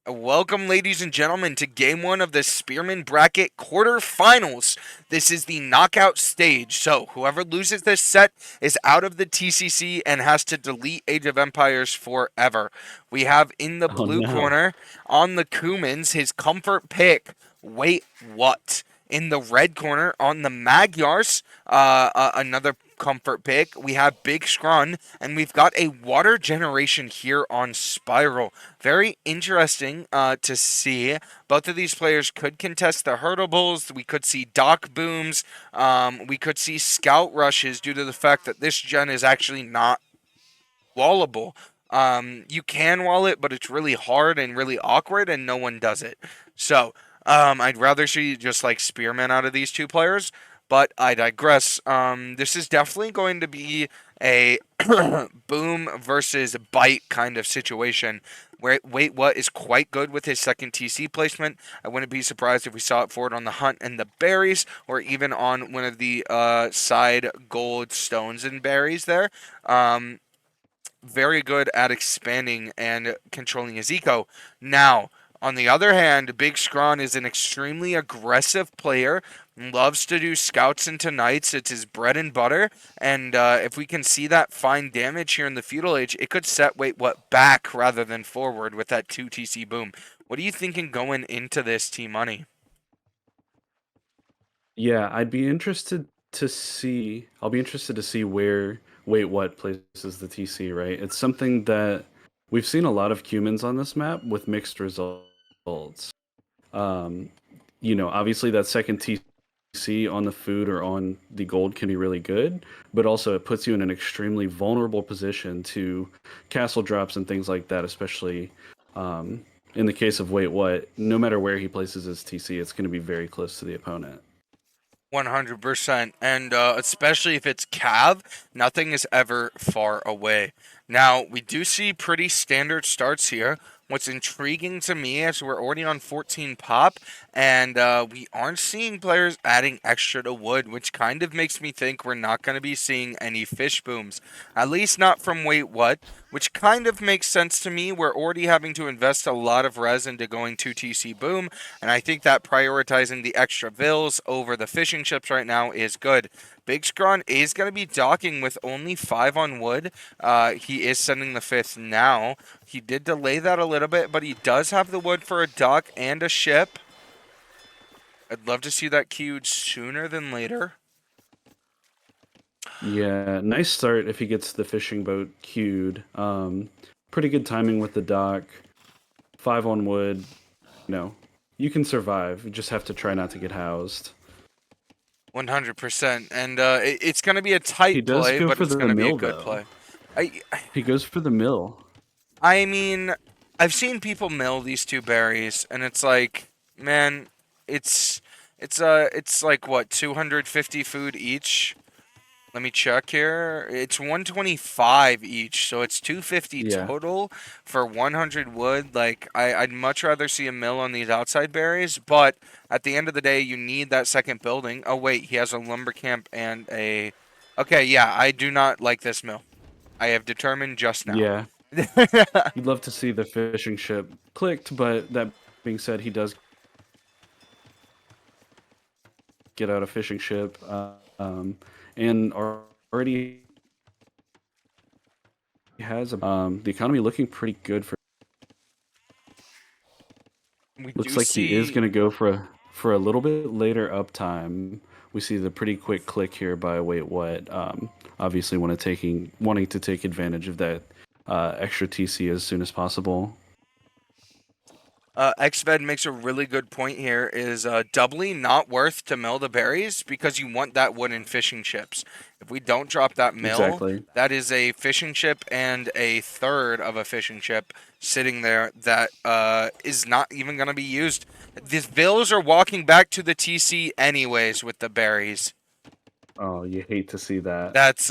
Welcome, ladies and gentlemen, to Game 1 of the Spearmen Bracket Quarterfinals. This is the knockout stage, so whoever loses this set is out of the TCC and has to delete Age of Empires forever. We have in the Oh blue no. corner, on the Cumans, his comfort pick, Wait What? In the red corner, on the Magyars, another comfort pick, we have Big Scrawn, and we've got a water generation here on Spiral. Very interesting to see. Both of these players could contest the hurdle bulls. We could see dock booms. We could see scout rushes due to the fact that this gen is actually not wallable. You can wall it, but it's really hard and really awkward, and no one does it. So, I'd rather see just like Spearmen out of these two players, but I digress. This is definitely going to be a boom versus bite kind of situation. Where Wait What is quite good with his second TC placement. I wouldn't be surprised if we saw it forward on the hunt and the berries, or even on one of the side gold stones and berries there. Very good at expanding and controlling his eco. Now, on the other hand, Big Scrawn is an extremely aggressive player, loves to do scouts into knights. It's his bread and butter. And if we can see that fine damage here in the Feudal Age, it could set Wait What back rather than forward with that 2 TC boom. What are you thinking going into this, T Money? Yeah, I'll be interested to see where Wait What places the TC, right? It's something that we've seen a lot of Cumans on this map with mixed results. Um, obviously that second TC on the food or on the gold can be really good, but also it puts you in an extremely vulnerable position to castle drops and things like that, especially in the case of Wait What, no matter where he places his TC, it's going to be very close to the opponent. 100%. And especially if it's Cav, nothing is ever far away. Now, we do see pretty standard starts here. What's intriguing to me is we're already on 14 pop, and we aren't seeing players adding extra to wood, which kind of makes me think we're not going to be seeing any fish booms. At least not from Wait What, which kind of makes sense to me. We're already having to invest a lot of res into going 2 TC boom, and I think that prioritizing the extra vills over the fishing ships right now is good. Big Scrawn is going to be docking with only 5 on wood. He is sending the 5th now. He did delay that a little bit, but he does have the wood for a dock and a ship. I'd love to see that queued sooner than later. Yeah, nice start if he gets the fishing boat queued. Pretty good timing with the dock. 5 on wood. No, you can survive. You just have to try not to get housed. 100%. And it's going to be a He tight does play, go but for it's the going to be a mill good though. play. I, He goes for the mill. I mean, I've seen people mill these two berries, and it's like, man, it's it's like what 250 food each. Let me check here. It's 125 each, so it's 250 Yeah, total for 100 wood. Like I'd much rather see a mill on these outside berries, but at the end of the day, you need that second building. Oh wait, he has a lumber camp and a. Okay, yeah, I do not like this mill. I have determined just now. yeah. You'd love to see the fishing ship clicked, but that being said, he does get out a fishing ship, and already has the economy looking pretty good for. We Looks do like he is see. going to go for a little bit later uptime. We see the pretty quick click here by Wait What. Obviously, wanting to take advantage of that extra TC as soon as possible. Xved makes a really good point here is doubly not worth to mill the berries because you want that wood in fishing chips. If we don't drop that mill, Exactly. that is a fishing chip and a third of a fishing chip sitting there that is not even going to be used. These vills are walking back to the TC anyways with the berries. Oh, you hate to see that. That's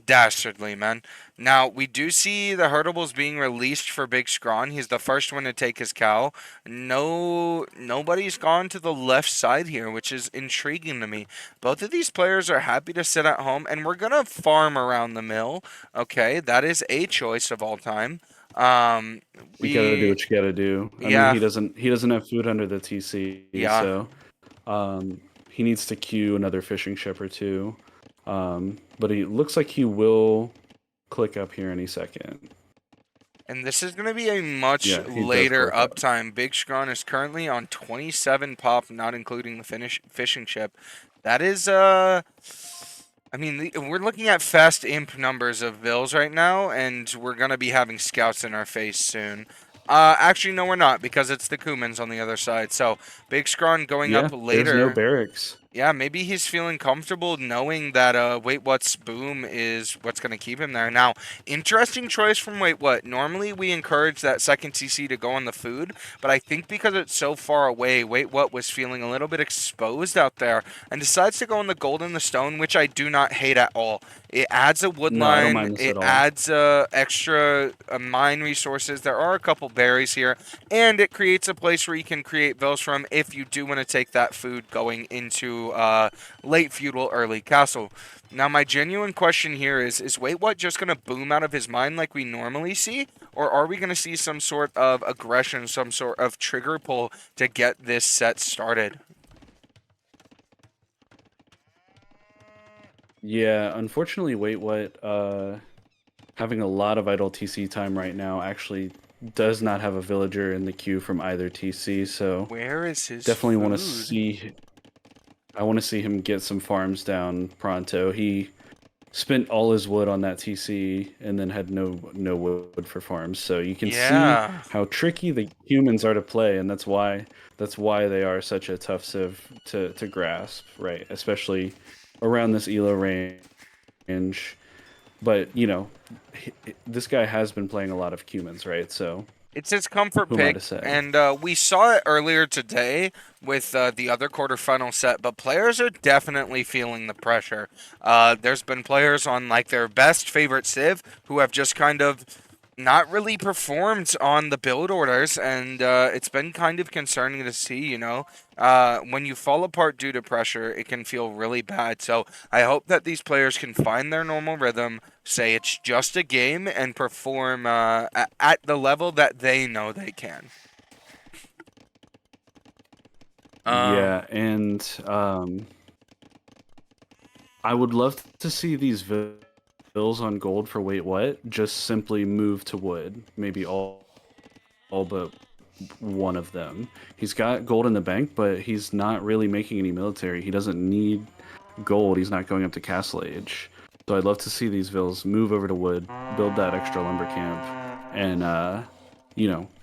dastardly, man. Now we do see the Hurtables being released for Big Scrawn. He's the first one to take his cow. Nobody's gone to the left side here, which is intriguing to me. Both of these players are happy to sit at home, and we're gonna farm around the mill. Okay, that is a choice of all time. Um, You gotta do we, what you gotta do. I mean, yeah, he doesn't have food under the TC, yeah. so he needs to queue another fishing ship or two. But he looks like he will click up here any second. And this is going to be a much Yeah, he does later click up. uptime. Big Scrawn is currently on 27 pop, not including the fishing ship. That is, I mean, we're looking at fast imp numbers of bills right now, and we're going to be having scouts in our face soon. Actually, no, we're not, because it's the Cumans on the other side. So, Big Scrawn going up Yeah, there's no later. barracks. Yeah, maybe he's feeling comfortable knowing that Wait What's boom is what's going to keep him there. Now, interesting choice from Wait What. Normally we encourage that second TC to go on the food, but I think because it's so far away, Wait What was feeling a little bit exposed out there and decides to go on the gold and the stone, which I do not hate at all. It adds a wood No, I don't line, mind this it at all. adds extra mine resources. There are a couple berries here, and it creates a place where you can create vills from if you do want to take that food going into late feudal, early castle. Now, my genuine question here is Wait What just going to boom out of his mind like we normally see? Or are we going to see some sort of aggression, some sort of trigger pull to get this set started? Yeah, unfortunately, wait, what? Having a lot of idle TC time right now actually does not have a villager in the queue from either TC, so Where is his definitely want to food? see. I want to see him get some farms down pronto. He spent all his wood on that TC and then had no wood for farms. So you can see Yeah. how tricky the humans are to play, and that's why they are such a tough civ to grasp, right? Especially around this elo range. But this guy has been playing a lot of Cumans, right? So It's his comfort who am I pick, to say? and we saw it earlier today with the other quarterfinal set. But players are definitely feeling the pressure. There's been players on like their best favorite civ who have just kind of not really performed on the build orders, and it's been kind of concerning to see. When you fall apart due to pressure, it can feel really bad. So I hope that these players can find their normal rhythm, say it's just a game, and perform at the level that they know they can. Um, Yeah, and I would love to see these bills on gold for wait what just simply move to wood. Maybe all but one of them. He's got gold in the bank, but he's not really making any military. He doesn't need gold. He's not going up to castle age. So I'd love to see these vills move over to wood, build that extra lumber camp, and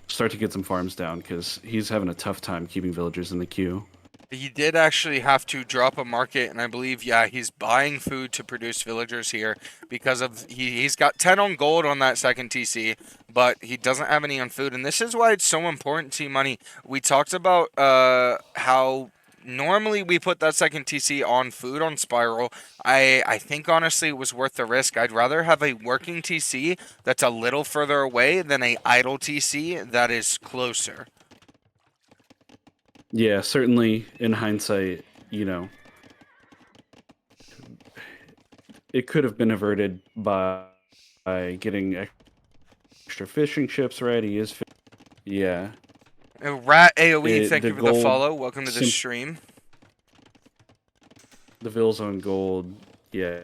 start to get some farms down because he's having a tough time keeping villagers in the queue. he did actually have to drop a market, and I believe, yeah, he's buying food to produce villagers here because of he's got 10 on gold on that second TC, but he doesn't have any on food, and this is why it's so important, T Money. We talked about how normally we put that second TC on food on Spiral. I think honestly it was worth the risk. I'd rather have a working TC that's a little further away than a idle TC that is closer. Yeah, certainly in hindsight, it could have been averted by getting extra fishing ships ready. Yeah, Rat AoE, thank the you for the gold, follow. Welcome to the sim- stream. the vills on gold. Yeah,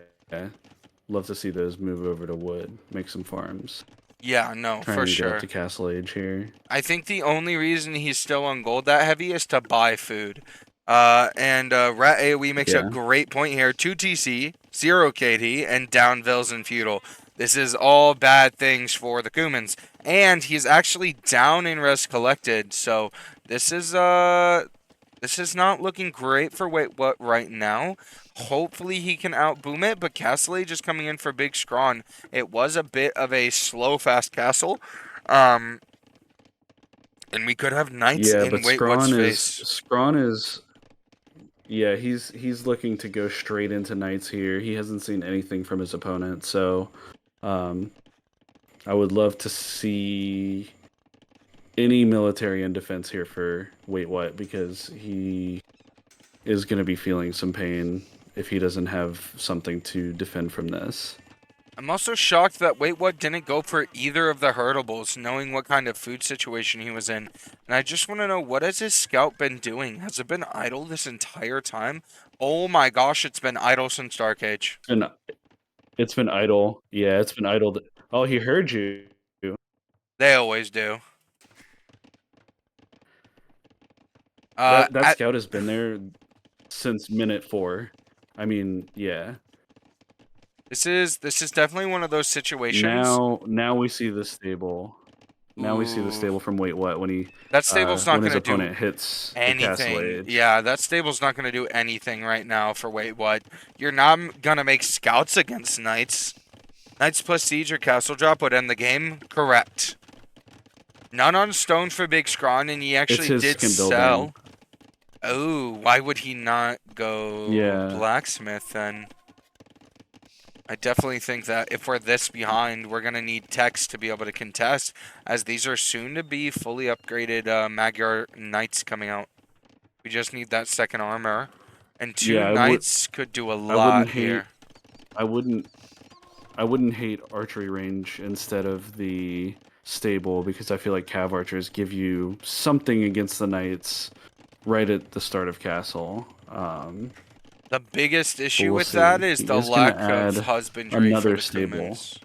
love to see those move over to wood, make some farms, Yeah, no, try for and get up sure. to castle age here. I think the only reason he's still on gold that heavy is to buy food. And Rat AoE makes a Yeah, great point here. 2 TC, 0 KD, and down Vils and Feudal. This is all bad things for the Cumans. And he's actually down in res collected, so this is not looking great for Wait What right now. Hopefully he can outboom it, but Castle Age is coming in for Big Scrawn. It was a bit of a slow, fast castle. Um, and we could have knights yeah, in but Wait What's Scrawn is face. Scrawn is yeah, he's looking to go straight into knights here. He hasn't seen anything from his opponent, so um, I would love to see any military in defense here for wait what because he is going to be feeling some pain if he doesn't have something to defend from this. I'm also shocked that Wait What didn't go for either of the hurtables, knowing what kind of food situation he was in. And I just want to know, what has his scout been doing? Has it been idle this entire time? Oh my gosh, it's been idle since Dark Age. And it's been idle. Yeah, it's been idle. Oh, he heard you. They always do. That scout has been there since minute 4. I mean, yeah. This is definitely one of those situations. Now we see the stable. Now we see the stable from Wait What when that stable's not his going to do opponent hits the castle anything. age. Yeah, that stable's not going to do anything right now for Wait What. You're not going to make scouts against knights. Knights plus siege or castle drop would end the game. Correct. None on stone for Big Scrawn, and he actually did sell. Oh, why would he not go blacksmith then? I definitely think that if we're this behind, we're going to need techs to be able to contest, as these are soon to be fully upgraded Magyar Knights coming out. We just need that second armor. And 2 Knights could do a lot here. I wouldn't hate archery range instead of the stable, because I feel like cav archers give you something against the knights right at the start of castle. The biggest issue with that is the lack of husbandry for the Cumans.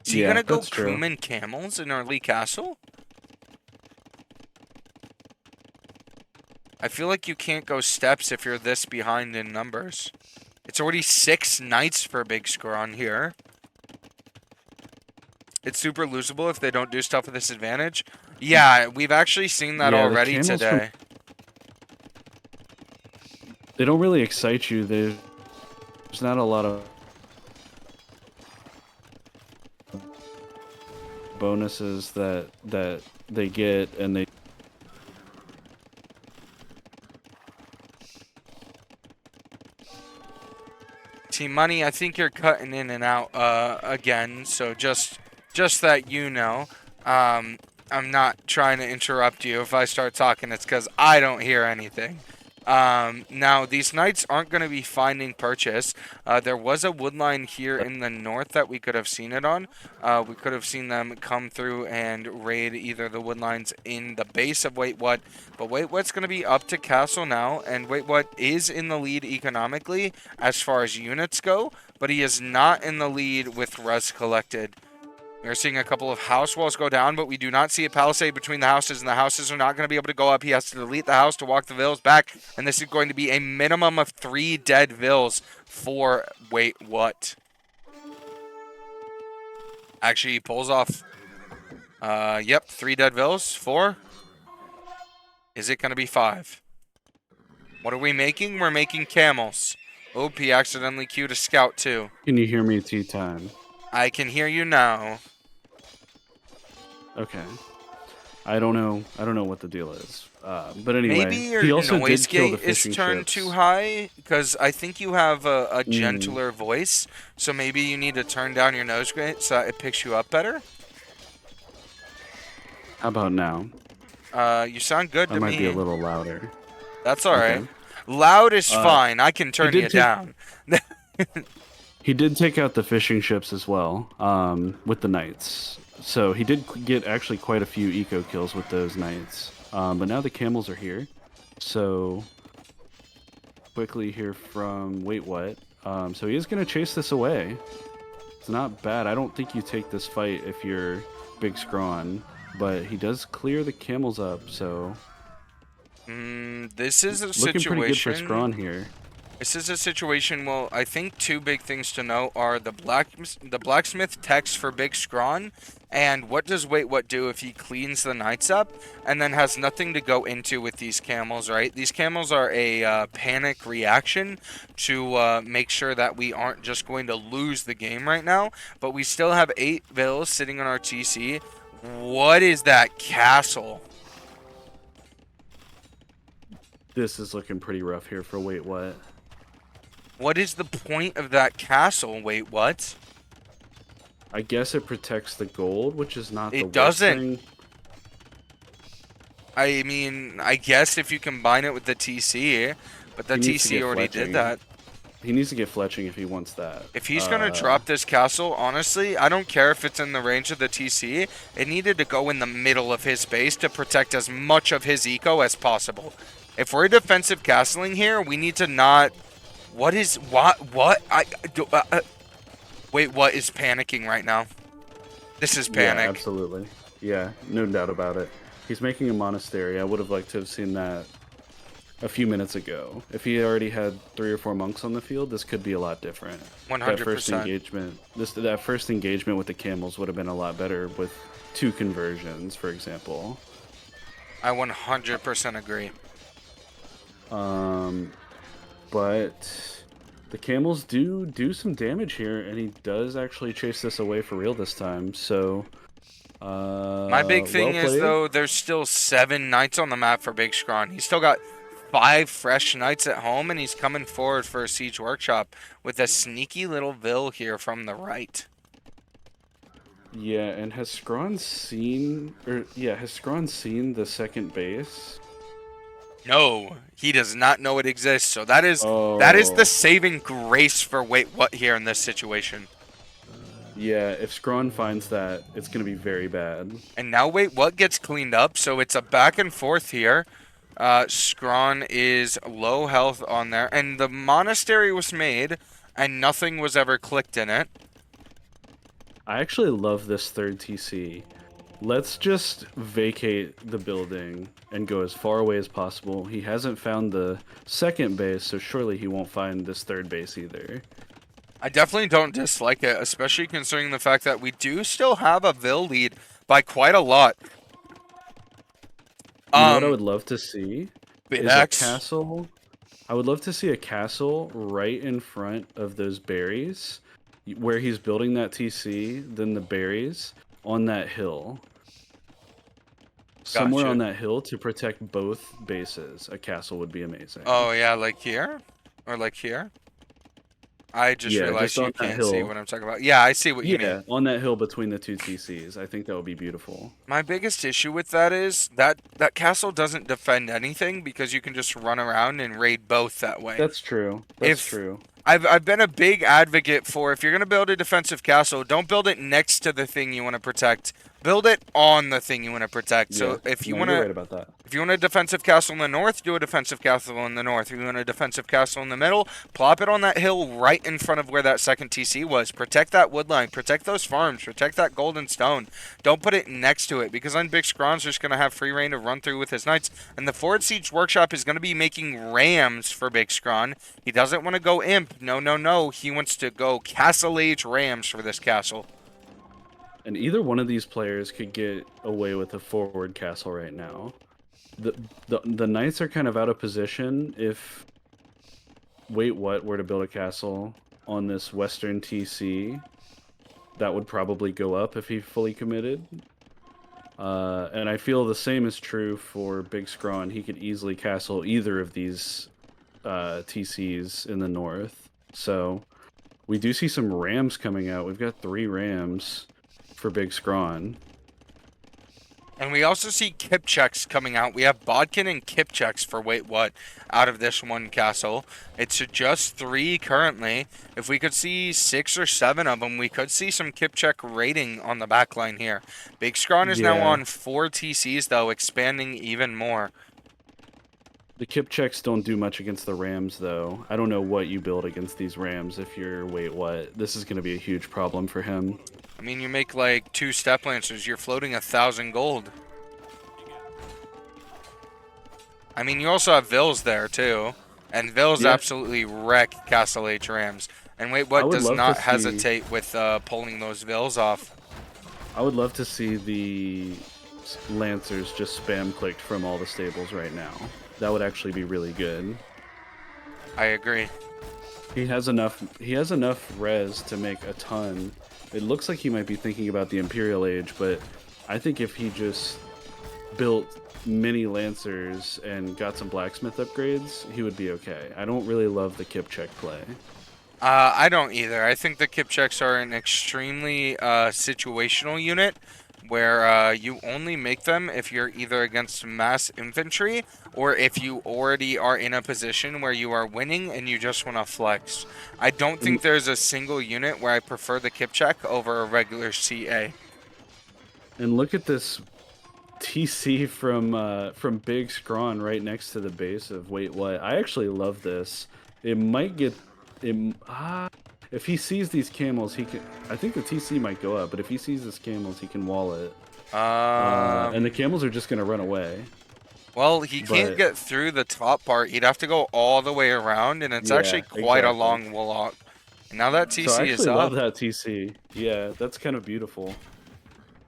Is he gonna go Cuman camels in early castle? I feel like you can't go steps if you're this behind in numbers. It's already 6 knights for Big Scrawn here. It's super losable if they don't do stuff with this advantage. Yeah, we've actually seen that already today. They don't really excite you. There's not a lot of bonuses that they get, and they Team Money, I think you're cutting in and out again, so just that you know. I'm not trying to interrupt you. If I start talking, it's because I don't hear anything. Now, these knights aren't going to be finding purchase. There was a woodline here in the north that we could have seen it on. We could have seen them come through and raid either the woodlines in the base of Wait What. But Wait What's going to be up to castle now, and Wait What is in the lead economically as far as units go, but he is not in the lead with res collected. We're seeing a couple of house walls go down, but we do not see a palisade between the houses, and the houses are not going to be able to go up. He has to delete the house to walk the vills back, and this is going to be a minimum of 3 dead vills for Wait What. Actually, he pulls off, 3 dead vills. 4? Is it going to be 5? What are we making? We're making camels. OP accidentally queued a scout, too. Can you hear me tea time? I can hear you now. Okay. I don't know what the deal is. But anyway, maybe your noise gate is turned too high, because I think you have a gentler voice. So maybe you need to turn down your noise gate so that it picks you up better. How about now? You sound good to me. I might be a little louder. That's all right. Loud is fine. I can turn you down. He did take out the fishing ships as well, with the knights. So he did get actually quite a few eco kills with those knights. But now the camels are here. So quickly here from Wait What. So he is going to chase this away. It's not bad. I don't think you take this fight if you're Big Scrawn. But he does clear the camels up, so... this is a situation... Looking pretty good for Scrawn here. This is a situation, well, I think 2 big things to note are the blacksmith text for Big Scrawn, and what does Wait What do if he cleans the knights up, and then has nothing to go into with these camels, right? These camels are a panic reaction to make sure that we aren't just going to lose the game right now, but we still have 8 vills sitting on our TC. What is that castle? This is looking pretty rough here for Wait What. What is the point of that castle? Wait, what? I guess it protects the gold, which is not the worst thing. I mean, I guess if you combine it with the TC, but the TC already did that. He needs to get fletching if he wants that. If he's going to drop this castle, honestly, I don't care if it's in the range of the TC. It needed to go in the middle of his base to protect as much of his eco as possible. If we're defensive castling here, we need to not... What is... What? Wait, what is panicking right now? This is panic. Yeah, absolutely. Yeah, no doubt about it. He's making a monastery. I would have liked to have seen that a few minutes ago. If he already had 3 or 4 monks on the field, this could be a lot different. 100%. That first engagement with the camels would have been a lot better with 2 conversions, for example. I 100% agree. But the camels do some damage here, and he does actually chase this away for real this time. So, my big thing is, though, there's still 7 knights on the map for Big Scrawn. He's still got 5 fresh knights at home, and he's coming forward for a siege workshop with a sneaky little Vil here from the right. Yeah, and has Scrawn seen the second base? No, he does not know it exists. So that is the saving grace for Wait What here in this situation. Yeah, if Scrawn finds that, it's going to be very bad. And now Wait What gets cleaned up, so it's a back and forth here. Scrawn is low health on there, and the monastery was made, and nothing was ever clicked in it. I actually love this third TC. Let's just vacate the building and go as far away as possible. He hasn't found the second base, so surely he won't find this third base either. I definitely don't dislike it, especially considering the fact that we do still have a Vil lead by quite a lot. You know what I would love to see? Is a X. castle. I would love to see a castle right in front of those berries, where he's building that TC, then the berries on that hill. Somewhere on that hill to protect both bases. A castle would be amazing. Oh, yeah, like here? Or like here? I just realized you can't see what I'm talking about. Yeah, I see what you mean. Yeah, on that hill between the 2 TCs. I think that would be beautiful. My biggest issue with that is that castle doesn't defend anything because you can just run around and raid both that way. That's true. That's true. I've been a big advocate for, if you're going to build a defensive castle, don't build it next to the thing you want to protect. Build it on the thing you want to protect. So if you want to, you're right about that. If you want a defensive castle in the north, do a defensive castle in the north. If you want a defensive castle in the middle, plop it on that hill right in front of where that second TC was. Protect that wood line. Protect those farms. Protect that golden stone. Don't put it next to it, because then Big Scrawn's just going to have free reign to run through with his knights. And the forward siege workshop is going to be making rams for Big Scrawn. He doesn't want to go imp. No, no, no. He wants to go castle age rams for this castle. And either one of these players could get away with a forward castle right now. The knights are kind of out of position if Wait What were to build a castle on this western TC. That would probably go up if he fully committed. And I feel the same is true for Big Scrawn. He could easily castle either of these TCs in the north. So we do see some rams coming out. We've got 3 rams for Big Scrawn. And we also see Kipchaks coming out. We have Bodkin and Kipchaks for Wait What out of this one castle. It's just 3 currently. If we could see 6 or 7 of them, we could see some Kipchak raiding on the back line here. Big Scrawn is now on 4 TCs, though, expanding even more. The Kipchaks don't do much against the Rams, though. I don't know what you build against these Rams if you're Wait What. This is going to be a huge problem for him. I mean, you make like 2 step lancers, you're floating 1,000 gold. I mean, you also have Vils there too, and Vils absolutely wreck Castle H Rams. And Wait What does not hesitate with pulling those Vils off. I would love to see the Lancers just spam clicked from all the stables right now. That would actually be really good. I agree. He has enough res to make a ton. It looks like he might be thinking about the Imperial Age, but I think if he just built mini Lancers and got some blacksmith upgrades, he would be okay. I don't really love the Kipchak play. I don't either. I think the Kipchaks are an extremely situational unit. where you only make them if you're either against mass infantry or if you already are in a position where you are winning and you just want to flex. I don't And, think there's a single unit where I prefer the Kipchak over a regular CA. and look at this TC from Big Scrawn right next to the base of Wait What. I actually love this. It might get if he sees these camels, he can. I think the TC might go up, but if he sees these camels, he can wall it. And the camels are just gonna run away. Well, he can't get through the top part. He'd have to go all the way around, and it's actually quite a long walk. And now that TC so I is actually up. love that TC. Yeah, that's kind of beautiful.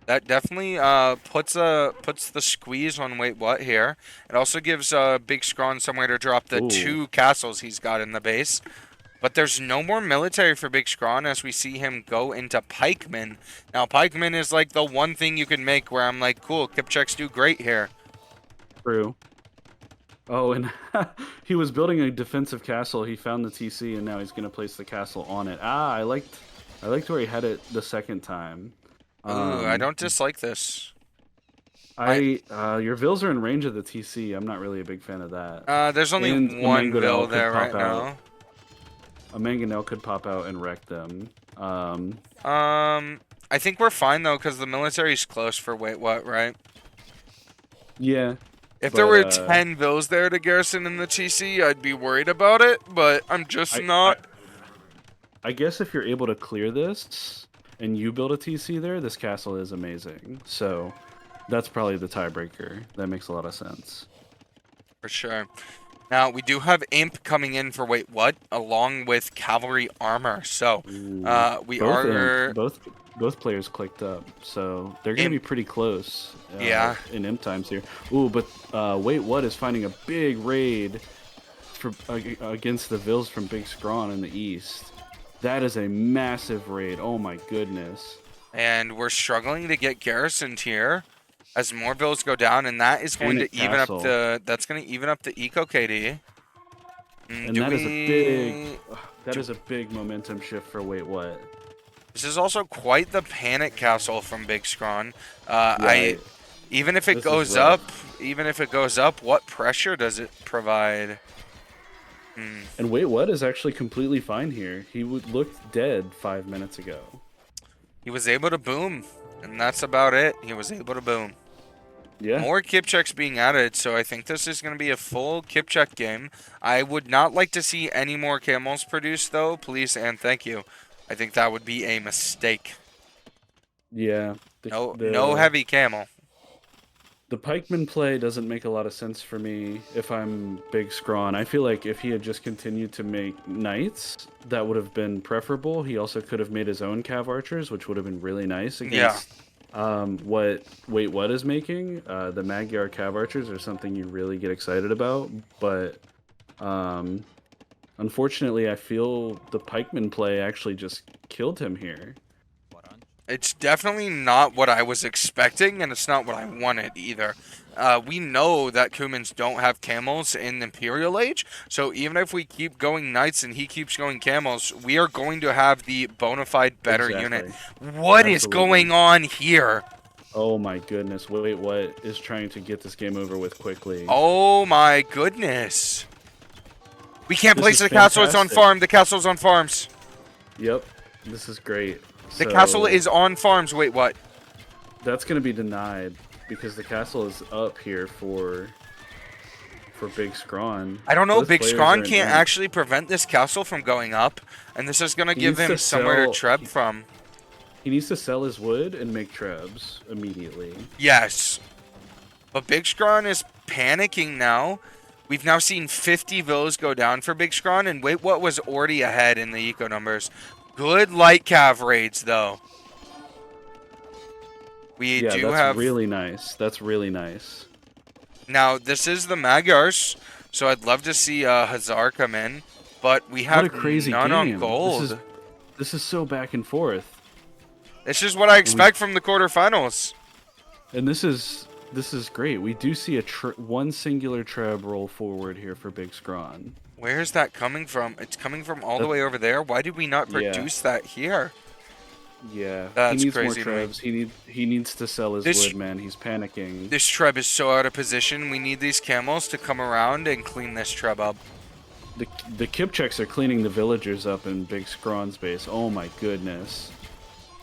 That definitely puts the squeeze on Wait What here. It also gives Big Scrawn somewhere to drop the 2 castles he's got in the base. But there's no more military for Big Scrawn as we see him go into pikemen. Now, pikemen is like the one thing you can make where I'm like, cool, Kipchaks do great here. True. Oh, and he was building a defensive castle. He found the TC, and now he's going to place the castle on it. I liked where he had it the second time. Ooh, I don't dislike this. Your vills are in range of the TC. I'm not really a big fan of that. There's only And one vill there right now. A mangonel could pop out and wreck them. I think we're fine though, because the military's close for Wait What, right? Yeah. If there were 10 vills there to garrison in the TC, I'd be worried about it, but I'm just not. I guess if you're able to clear this and you build a TC there, this castle is amazing. So that's probably the tiebreaker. That makes a lot of sense. For sure. Now, we do have Imp coming in for Wait What, along with Cavalry Armor. So, both players clicked up, so they're going to be pretty close in Imp times here. Ooh, but Wait What is finding a big raid against the Vills from Big Scrawn in the east. That is a massive raid. Oh my goodness. And we're struggling to get garrisoned here as more Vills go down, and that is going to even up the eco KD. And that is a big momentum shift for Wait What. This is also quite the panic castle from Big Scrawn. Even if it goes up, what pressure does it provide? And Wait What is actually completely fine here. He looked dead 5 minutes ago. He was able to boom, and that's about it. He was able to boom. Yeah. More Kipchaks being added, so I think this is going to be a full Kipchak game. I would not like to see any more camels produced, though. Please and thank you. I think that would be a mistake. Yeah. No heavy camel. The pikeman play doesn't make a lot of sense for me if I'm Big Scrawn. I feel like if he had just continued to make knights, that would have been preferable. He also could have made his own cav archers, which would have been really nice against what Wait What is making. The Magyar cav archers are something you really get excited about, but unfortunately, I feel the pikeman play actually just killed him here. It's definitely not what I was expecting, and it's not what I wanted either. We know that Cumans don't have camels in Imperial Age, so even if we keep going knights and he keeps going camels, we are going to have the bona fide better unit. What is going on here? Oh my goodness, Wait What is trying to get this game over with quickly. Oh my goodness. We can't place the castle, it's on farm. The castle's on farms. Yep, this is great. The castle is on farms. Wait, what? That's going to be denied because the castle is up here for Big Scrawn. I don't know. Big Scrawn can't actually prevent this castle from going up, and this is going to give him somewhere to treb from. He needs to sell his wood and make trebs immediately. Yes. But Big Scrawn is panicking now. We've now seen 50 villas go down for Big Scrawn, and Wait What was already ahead in the eco numbers. Good light cav raids, though. That's really nice. That's really nice. Now, this is the Magyars, so I'd love to see Hazar come in, but we have none on gold. This is so back and forth. This is what I expect from the quarterfinals. And this is great. We do see one singular treb roll forward here for Big Scrawn. Where is that coming from? It's coming from all the way over there. Why did we not produce that here? Yeah, he That's needs more crazy to me. trebs. He needs to sell his This wood, man. He's panicking. this Treb is so out of position. We need these camels to come around and clean this Treb up. The Kipcheks are cleaning the villagers up in Big Scrawn's base. Oh my goodness.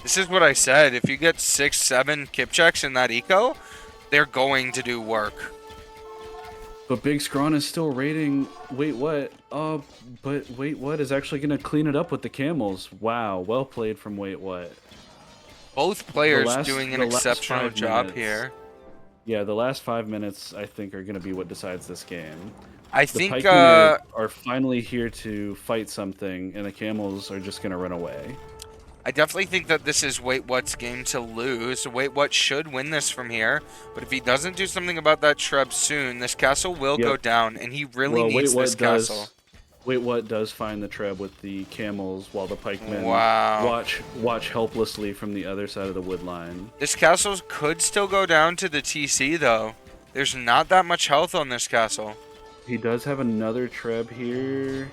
This is what I said. If you get 6, 7 Kipcheks in that eco, they're going to do work. But Big Scrawn is still raiding. Wait, what? But Wait, what is actually gonna clean it up with the camels? Wow, well played from Wait, what? Both players doing an The last exceptional 5 minutes. job here. Yeah, the last 5 minutes I think are gonna be what decides this game. I The think pikemen are finally here to fight something, and the camels are just gonna run away. I definitely think that this is Wait What's game to lose. Wait What should win this from here, but if he doesn't do something about that Treb soon, this castle will go Yep. down, and he really Well, needs this castle. Wait, what does find the treb with the camels while the pikemen Wow. watch helplessly from the other side of the wood line. This castle could still go down to the TC, though. There's not that much health on this castle. He does have another treb here.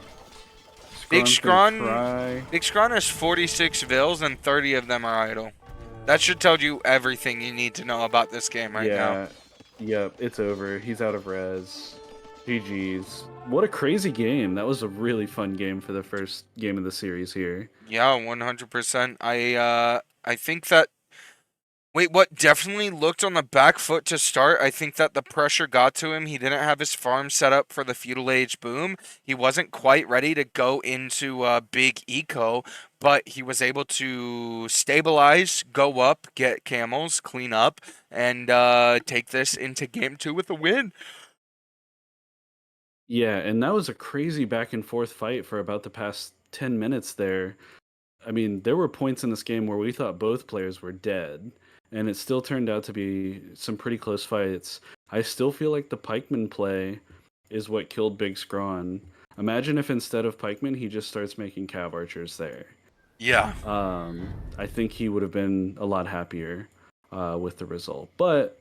Big Scrawn's gonna Scrawn, try. Big Scrawn has 46 vills, and 30 of them are idle. That should tell you everything you need to know about this game right now. Yep, it's over. He's out of res. GG's. What a crazy game. That was a really fun game for the first game of the series here. Yeah, 100%. I think that Wait, what definitely looked on the back foot to start. I think that the pressure got to him. He didn't have his farm set up for the feudal age boom. He wasn't quite ready to go into big eco, but he was able to stabilize, go up, get camels, clean up, and take this into game 2 with a win. Yeah, and that was a crazy back and forth fight for about the past 10 minutes there. I mean, there were points in this game where we thought both players were dead, and it still turned out to be some pretty close fights. I still feel like the pikeman play is what killed Big Scrawn. Imagine if instead of pikemen, he just starts making cav archers there. Yeah. I think he would have been a lot happier with the result. But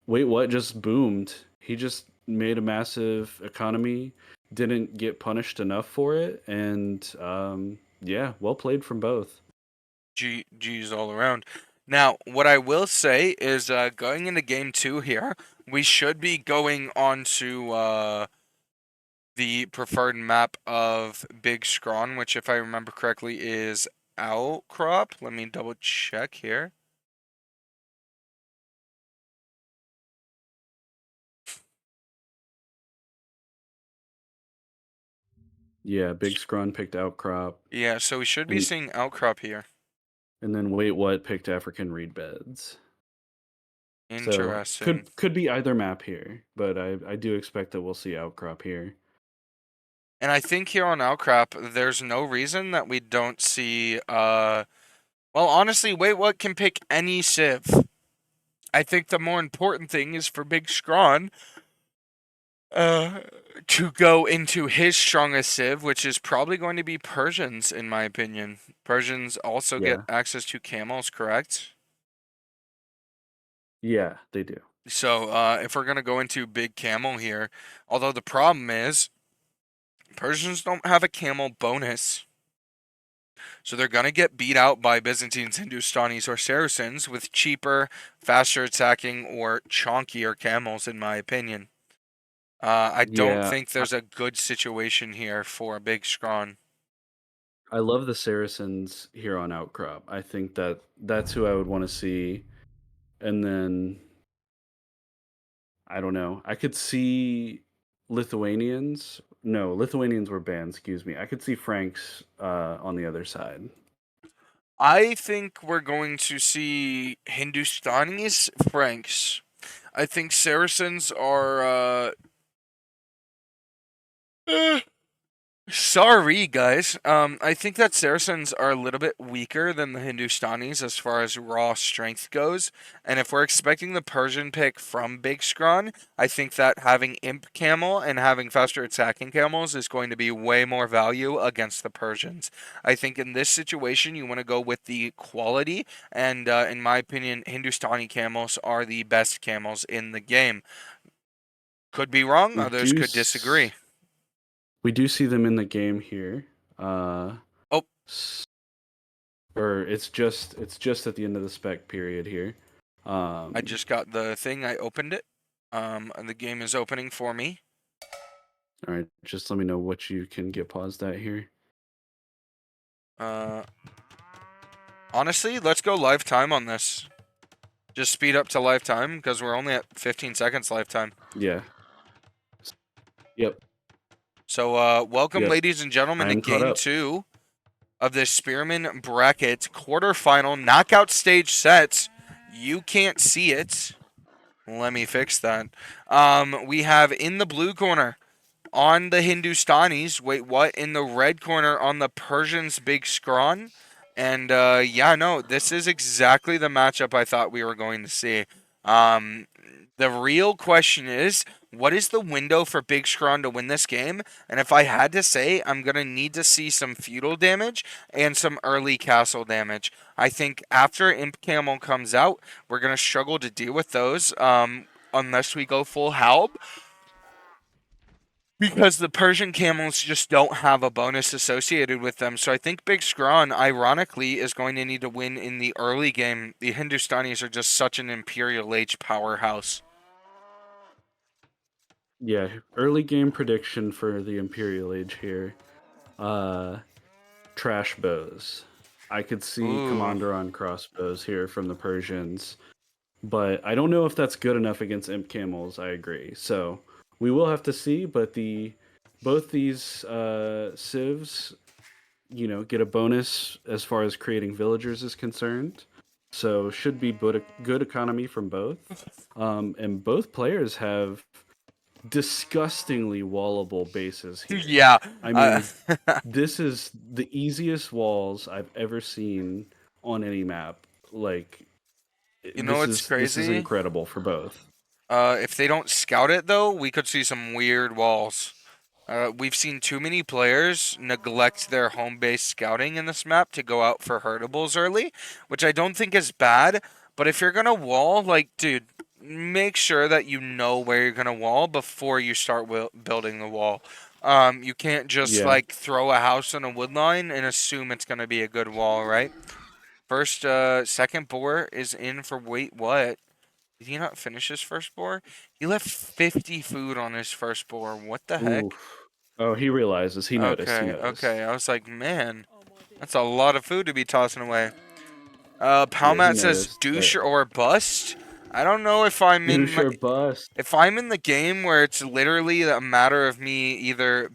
wait, what just boomed? He just made a massive economy, didn't get punished enough for it, and yeah, well played from both. G's all around. Now, what I will say is going into game 2 here, we should be going on to the preferred map of Big Scrawn, which, if I remember correctly, is Outcrop. Let me double check here. Yeah, Big Scrawn picked Outcrop, Yeah, so we should be and seeing Outcrop here. then Wait What picked African Reed Beds. So Interesting. could be either map here, but I do expect that we'll see Outcrop here. And I think here on Outcrop, there's no reason that we don't see, well, honestly, Wait What can pick any civ. I think the more important thing is for Big Scrawn to go into his strongest civ, which is probably going to be Persians, in my opinion. Persians also get Yeah. access to camels, correct? Yeah, they do. So if we're going to go into big camel here, although the problem is Persians don't have a camel bonus. So they're going to get beat out by Byzantines, Hindustanis, or Saracens with cheaper, faster attacking, or chonkier camels, in my opinion. I don't Yeah, think there's a good situation here for a Big Scrawn. I love the Saracens here on Outcrop. I think that that's who I would want to see. And then I don't know. I could see Lithuanians. No, Lithuanians were banned, excuse me. I could see Franks on the other side. I think we're going to see Hindustanis, Franks. I think Saracens are sorry, guys. I think that Saracens are a little bit weaker than the Hindustanis as far as raw strength goes. And if we're expecting the Persian pick from Big Scrawn, I think that having Imp Camel and having faster attacking camels is going to be way more value against the Persians. I think in this situation, you want to go with the quality. And in my opinion, Hindustani camels are the best camels in the game. Could be wrong, We others do could disagree. we do see them in the game here. Oh. or it's just at the end of the spec period here. I Um, just got the thing. I opened it. And the game is opening for me. all right, just let me know what you can get paused at here. Uh, Honestly, let's go lifetime on this. Just speed up to lifetime because we're only at 15 seconds lifetime. Yeah. Yep. So, welcome, Yep. ladies and gentlemen, I to am caught game up. 2 of this Spearmen bracket quarterfinal knockout stage sets. You can't see it. Let me fix that. We have in the blue corner on the Hindustanis. Wait, what? In the red corner on the Persians, Big Scrawn. And yeah, no, this is exactly the matchup I thought we were going to see. Um, the real question is, what is the window for Big Scrawn to win this game? And if I had to say, I'm going to need to see some feudal damage and some early castle damage. I think after Imp Camel comes out, we're going to struggle to deal with those unless we go full Halb. Because the Persian camels just don't have a bonus associated with them. So I think Big Scrawn, ironically, is going to need to win in the early game. The Hindustanis are just such an Imperial Age powerhouse. Yeah, early game prediction for the Imperial Age here. Uh, Trash bows. I could see Ooh. Commander on crossbows here from the Persians, but I don't know if that's good enough against Imp Camels. I agree. So we will have to see. But both these civs, get a bonus as far as creating villagers is concerned. So should be good economy from both. And both players have disgustingly wallable bases here. Yeah. I Uh, mean, this is the easiest walls I've ever seen on any map. Like you know what's this is crazy? incredible for both. If they don't scout it, though, we could see some weird walls. We've seen too many players neglect their home base scouting in this map to go out for hurtables early, which I don't think is bad. But if you're gonna wall, like, dude, make sure that you know where you're gonna wall before you start building the wall. You can't just Yeah. like throw a house on a wood line and assume it's gonna be a good wall, right? Second boar is in for wait what? Did he not finish his first boar? He left 50 food on his first boar. What the heck? Oof. Oh, he realizes. He noticed. He Okay, okay. noticed. I was like, man, that's a lot of food to be tossing away. Yeah, he Palmat says noticed. douche or bust. I don't know if I'm in Douche or bust. if I'm in the game where it's literally a matter of me either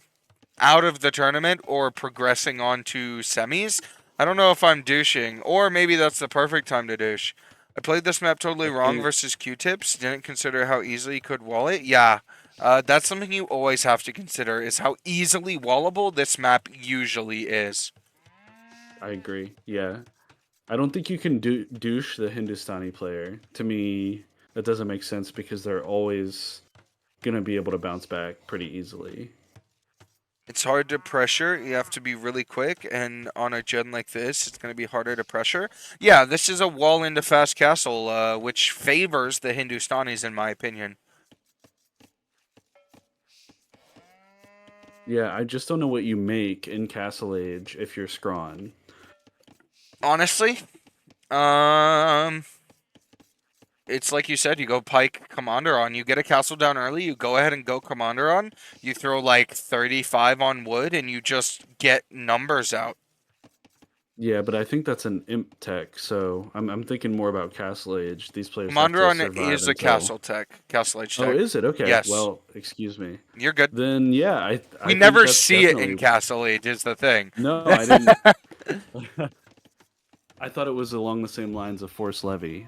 out of the tournament or progressing on to semis. I don't know if I'm douching, or maybe that's the perfect time to douche. I played this map totally I wrong think versus Q-tips. Didn't consider how easily you could wall it. Yeah, that's something you always have to consider is how easily wallable this map usually is. I agree. Yeah. I don't think you can douche the Hindustani player. To me, that doesn't make sense because they're always going to be able to bounce back pretty easily. It's hard to pressure. You have to be really quick, and on a gen like this, it's going to be harder to pressure. Yeah, this is a wall into fast castle, which favors the Hindustanis, in my opinion. Yeah, I just don't know what you make in Castle Age if you're Scrawn. Honestly, um, it's like you said, you go Pike Commander on. You get a castle down early, you go ahead and go Commander on. You throw like 35 on wood, and you just get numbers out. Yeah, but I think that's an imp tech, so I'm thinking more about Castle Age. These players have Commander to on survive is a until. castle tech, castle age Oh, tech. is it? Okay. Yes, Well, excuse me. you're good. Then yeah, We I think never that's see it in definitely. castle age, is the thing. No, I didn't. I thought it was along the same lines of Force Levy.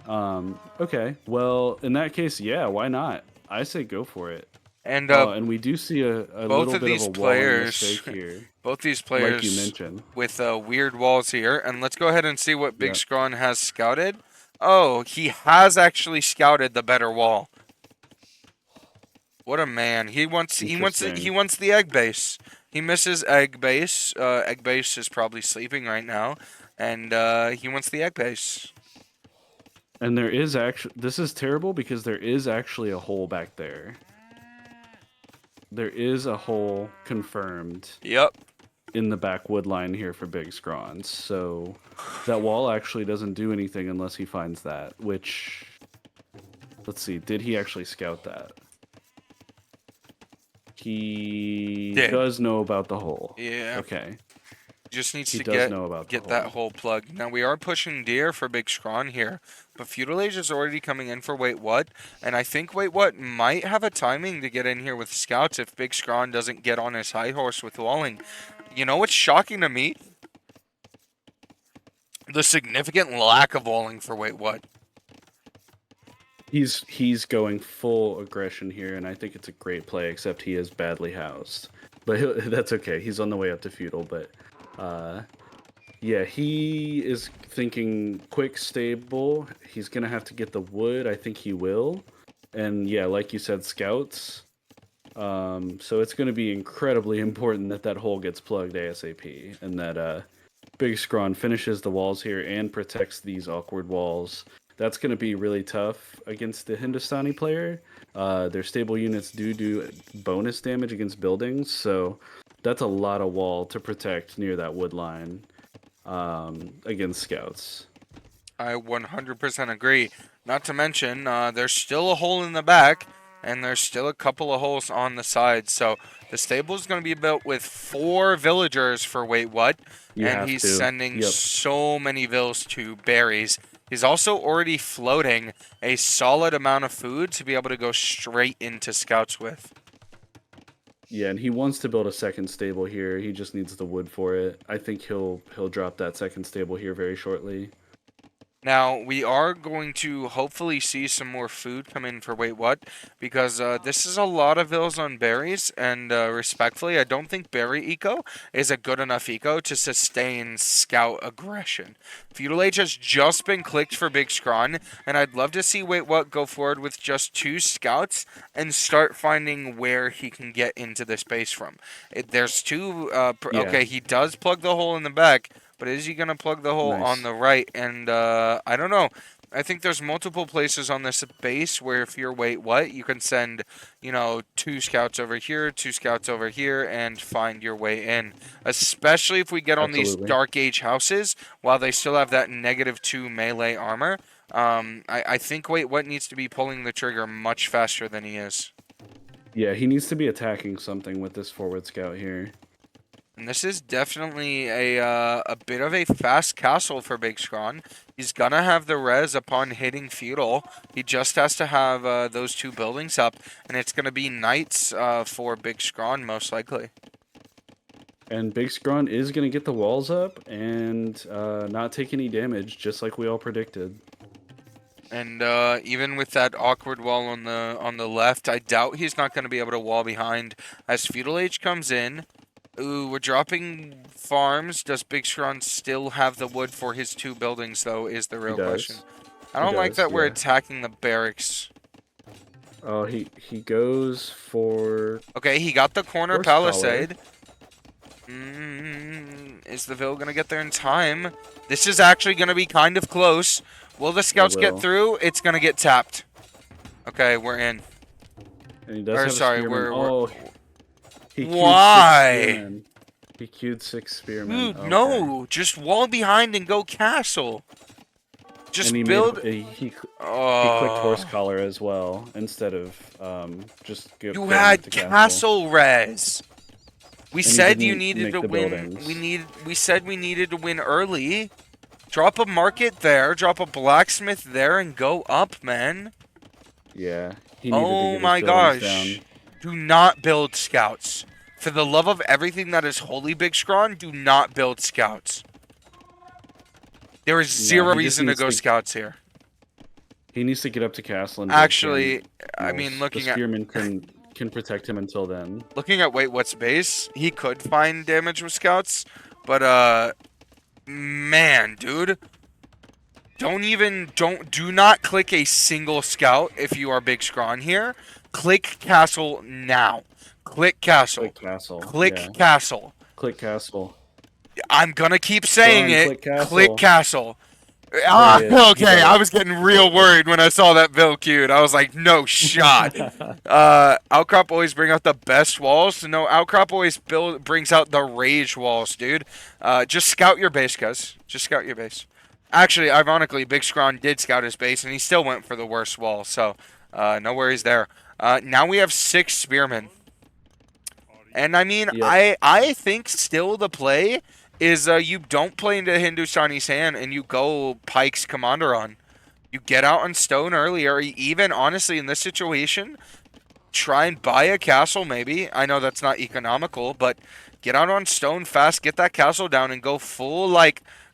Okay. Well, in that case, yeah, why not? I say go for it. And Oh, and we do see a both little of bit of these a walling players, mistake here, both these like you players mentioned. with weird walls here. And let's go ahead and see what Big Yeah. Scrawn has scouted. Oh, he has actually scouted the better wall. What a man! He Interesting. wants the egg base. He misses egg base. Egg base is probably sleeping right now, and he wants the egg base. And there is actually, this is terrible because there is actually a hole back there. There is a hole confirmed. Yep. in the back wood line here for big Scrawns. So that wall actually doesn't do anything unless he finds that, which, let's see, did he actually scout that? He Did. does know about the hole. Yeah. Okay. Just needs He to does know about the get that hole. hole plugged. Now we are pushing deer for big Scrawn here, but Feudal Age is already coming in for wait what, and I think wait what might have a timing to get in here with scouts if big Scrawn doesn't get on his high horse with walling. You know what's shocking to me? The significant lack of walling for wait what. He's going full aggression here, and I think it's a great play. Except he is badly housed, but that's okay. He's on the way up to feudal, but yeah, he is thinking quick, stable. He's gonna have to get the wood. I think he will, and yeah, like you said, scouts. So it's gonna be incredibly important that that hole gets plugged ASAP, and that Big Scrawn finishes the walls here and protects these awkward walls. That's going to be really tough against the Hindustani player. Their stable units do bonus damage against buildings, so that's a lot of wall to protect near that wood line against scouts. I 100% agree. Not to mention, there's still a hole in the back, and there's still a couple of holes on the side. So the stable is going to be built with 4 villagers for wait what, and he's sending so many vills to berries. He's also already floating a solid amount of food to be able to go straight into scouts with. Yeah, and he wants to build a second stable here. He just needs the wood for it. I think he'll drop that second stable here very shortly. Now, we are going to hopefully see some more food come in for wait what, because this is a lot of vills on berries, and respectfully, I don't think berry eco is a good enough eco to sustain scout aggression. Feudal Age has just been clicked for Big Scrawn, and I'd love to see wait what go forward with just 2 scouts and start finding where he can get into the space from. There's 2, okay, he does plug the hole in the back, but is he going to plug the hole on the right? And I don't know. I think there's multiple places on this base where if you're wait what, you can send, 2 scouts over here, 2 scouts over here, and find your way in. Especially if we get on these Dark Age houses, while they still have that -2 melee armor. I think wait what needs to be pulling the trigger much faster than he is. Yeah, he needs to be attacking something with this forward scout here. And this is definitely a bit of a fast castle for Big Scrawn. He's gonna have the res upon hitting feudal. He just has to have those 2 buildings up, and it's gonna be knights for Big Scrawn most likely. And Big Scrawn is gonna get the walls up and not take any damage, just like we all predicted. And even with that awkward wall on the left, I doubt he's not gonna be able to wall behind as Feudal Age comes in. Ooh, we're dropping farms. Does Big Scrawn still have the wood for his 2 buildings, though, is the real question. I don't like that we're attacking the barracks. Oh, he goes for... Okay, he got the corner palisade. Is the Vill going to get there in time? This is actually going to be kind of close. Will the scouts get through? It's going to get tapped. Okay, we're in. And he does Why? He queued 6 spearmen. Dude, no. Just wall behind and go castle. Just build... He clicked horse collar as well, instead of just... You had castle res. We said you needed to win. We said we needed to win early. Drop a market there, drop a blacksmith there, and go up, man. Yeah. Oh my gosh. Do not build scouts. For the love of everything that is holy, Big Scrawn, do not build scouts. There is zero reason to go scouts here. He needs to get up to castle. And actually, I mean, looking at... Spearmen can protect him until then. Looking at wait what's base, he could find damage with scouts, but man, dude. Do not click a single scout if you are Big Scrawn here. Click castle now. Click castle. Click castle. Click castle. Click castle. I'm gonna keep saying it. Click castle. Ah, You okay. got I it. was getting real worried when I saw that bill queued. I was like, no shot. Outcrop always bring out the best walls. No, Outcrop always brings out the rage walls, dude. Just scout your base, cuz. Just scout your base. Actually, ironically, Big Scrawn did scout his base, and he still went for the worst wall, so no worries there. Now we have 6 Spearmen. And I mean, Yep. I think still the play is you don't play into Hindustani's hand and you go Pike's Commander on. You get out on stone early, or even honestly in this situation, try and buy a castle maybe. I know that's not economical, but get out on stone fast, get that castle down, and go full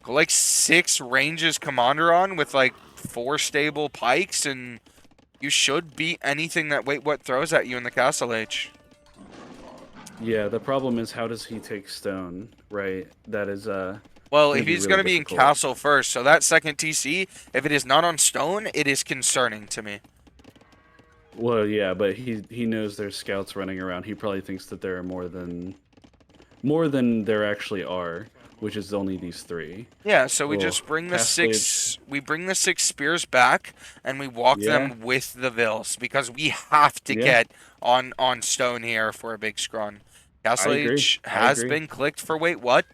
go like 6 ranges Commander on with like 4 stable pikes, and you should beat anything that Wait What throws at you in the castle age. Yeah, the problem is how does he take stone, right? That is Well, gonna if be he's really going to be in difficult. castle first, so that second TC, if it is not on stone, it is concerning to me. Well, yeah, but he knows there's scouts running around. He probably thinks that there are more than there actually are, which is only these 3. Yeah, so we Well, just bring the Castlades, 6, we bring the 6 spears back, and we walk yeah, them with the Vils, because we have to yeah, get on stone here for a big scrun. I Castle agree. Age I has agree. been clicked for Wait What.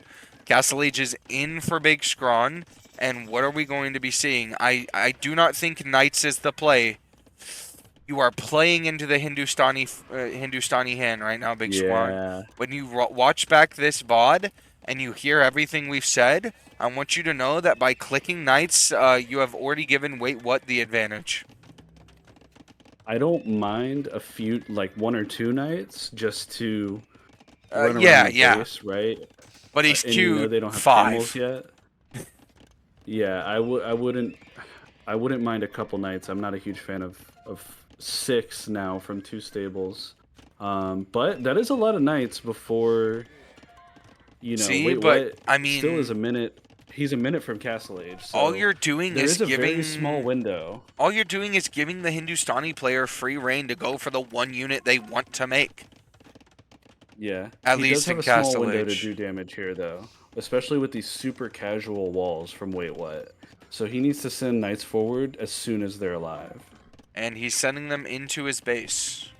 Castle Age is in for big scrawn, and what are we going to be seeing? I do not think Knights is the play. You are playing into the Hindustani hand right now, Big Squan. Yeah, When you watch back this VOD and you hear everything we've said, I want you to know that by clicking Knights, you have already given Wait What the advantage. I don't mind a few, like 1 or 2 nights, just to run around Yeah, the yeah. base, right? But he's And you know queued they don't have camels 5. yet. Yeah, I wouldn't mind a couple nights. I'm not a huge fan of 6 now from 2 stables. But that is a lot of nights before, See, Wait but What I still is mean, a minute. He's a minute from Castle Age, all so you're doing there is is a very small giving window. all you're doing is giving the Hindustani player free reign to go for the one unit they want to make. Yeah, At he does least have in a small Castle window to Age. do damage here, though, especially with these super casual walls from Wait What. So he needs to send knights forward as soon as they're alive. And he's sending them into his base.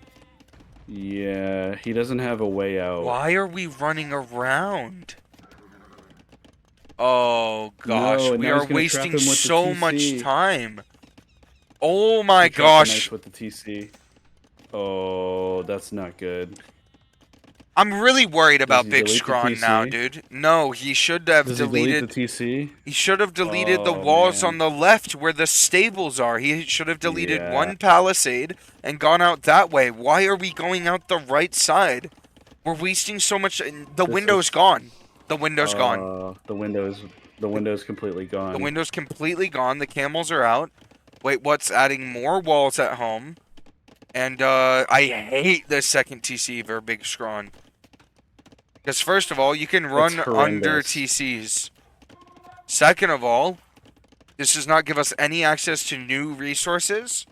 Yeah, he doesn't have a way out. Why are we running around? Oh No, gosh, and we now are he's gonna trap wasting him with the so much TC. time. Oh my He trapped the gosh. knights with the TC. Oh, that's not good. I'm really worried Does about he Big delete the Scrawn now, TC? dude. No, he should have Does he delete the deleted TC? he should have deleted the Oh walls man. on the left where the stables are. He should have deleted Yeah. one palisade and gone out that way. Why are we going out the right side? We're wasting so much. The This window's is gone. The window's gone. the window's completely The gone. window's completely gone. The camels are out. Wait, what's adding more walls at home? And I hate the second TC for Big Scrawn. Because first of all, you can It's run under horrendous. TCs. Second of all, this does not give us any access to new resources.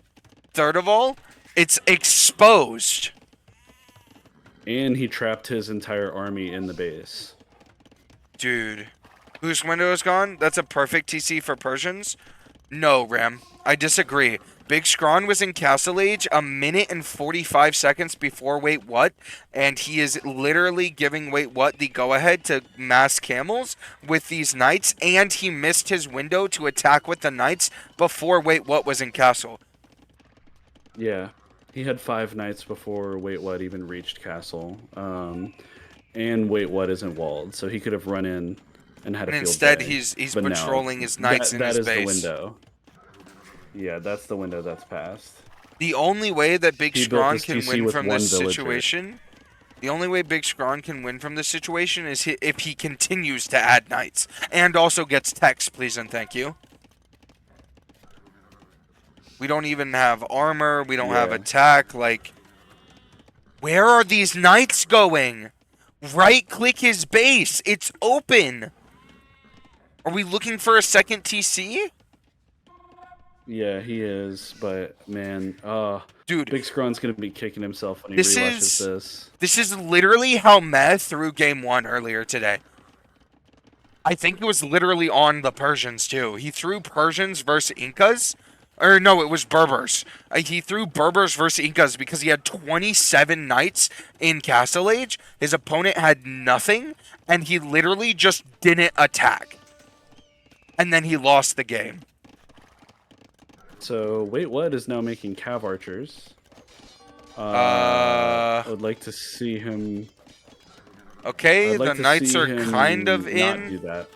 Third of all, it's exposed. And he trapped his entire army in the base. Dude. Whose window is gone? That's a perfect TC for Persians? No, Ram. I disagree. Big Scrawn was in Castle Age a minute and 45 seconds before Wait What, and he is literally giving Wait What the go-ahead to mass camels with these knights, and he missed his window to attack with the knights before Wait What was in Castle. Yeah. He had 5 knights before Wait What even reached castle. And Wait What isn't walled, so he could have run in and had a And field instead, day. he's But patrolling no, his knights in that his is the base. window. Yeah, that's the window that's passed. The only way that Big He built Scrawn this can TC win with from 1 this villager. situation, the only way Big Scrawn can win from this situation is if he continues to add knights and also gets text, please and thank you. We don't even have armor. We don't have Yeah. attack. Like, where are these knights going? Right-click his base. It's open. Are we looking for a second TC? Yeah, he is, but man, Dude, Big Scrawn's gonna be kicking himself when he this rewatches is this. this is literally how Meh threw game 1 earlier today. I think it was literally on the Persians too. He threw Persians versus Incas. Or no, it was Berbers. He threw Berbers versus Incas because he had 27 knights in Castle Age. His opponent had nothing, and he literally just didn't attack. And then he lost the game. So, wait, what is now making cav archers? I would like to see him. Okay, I'd like the to knights see are him kind of not in. do that.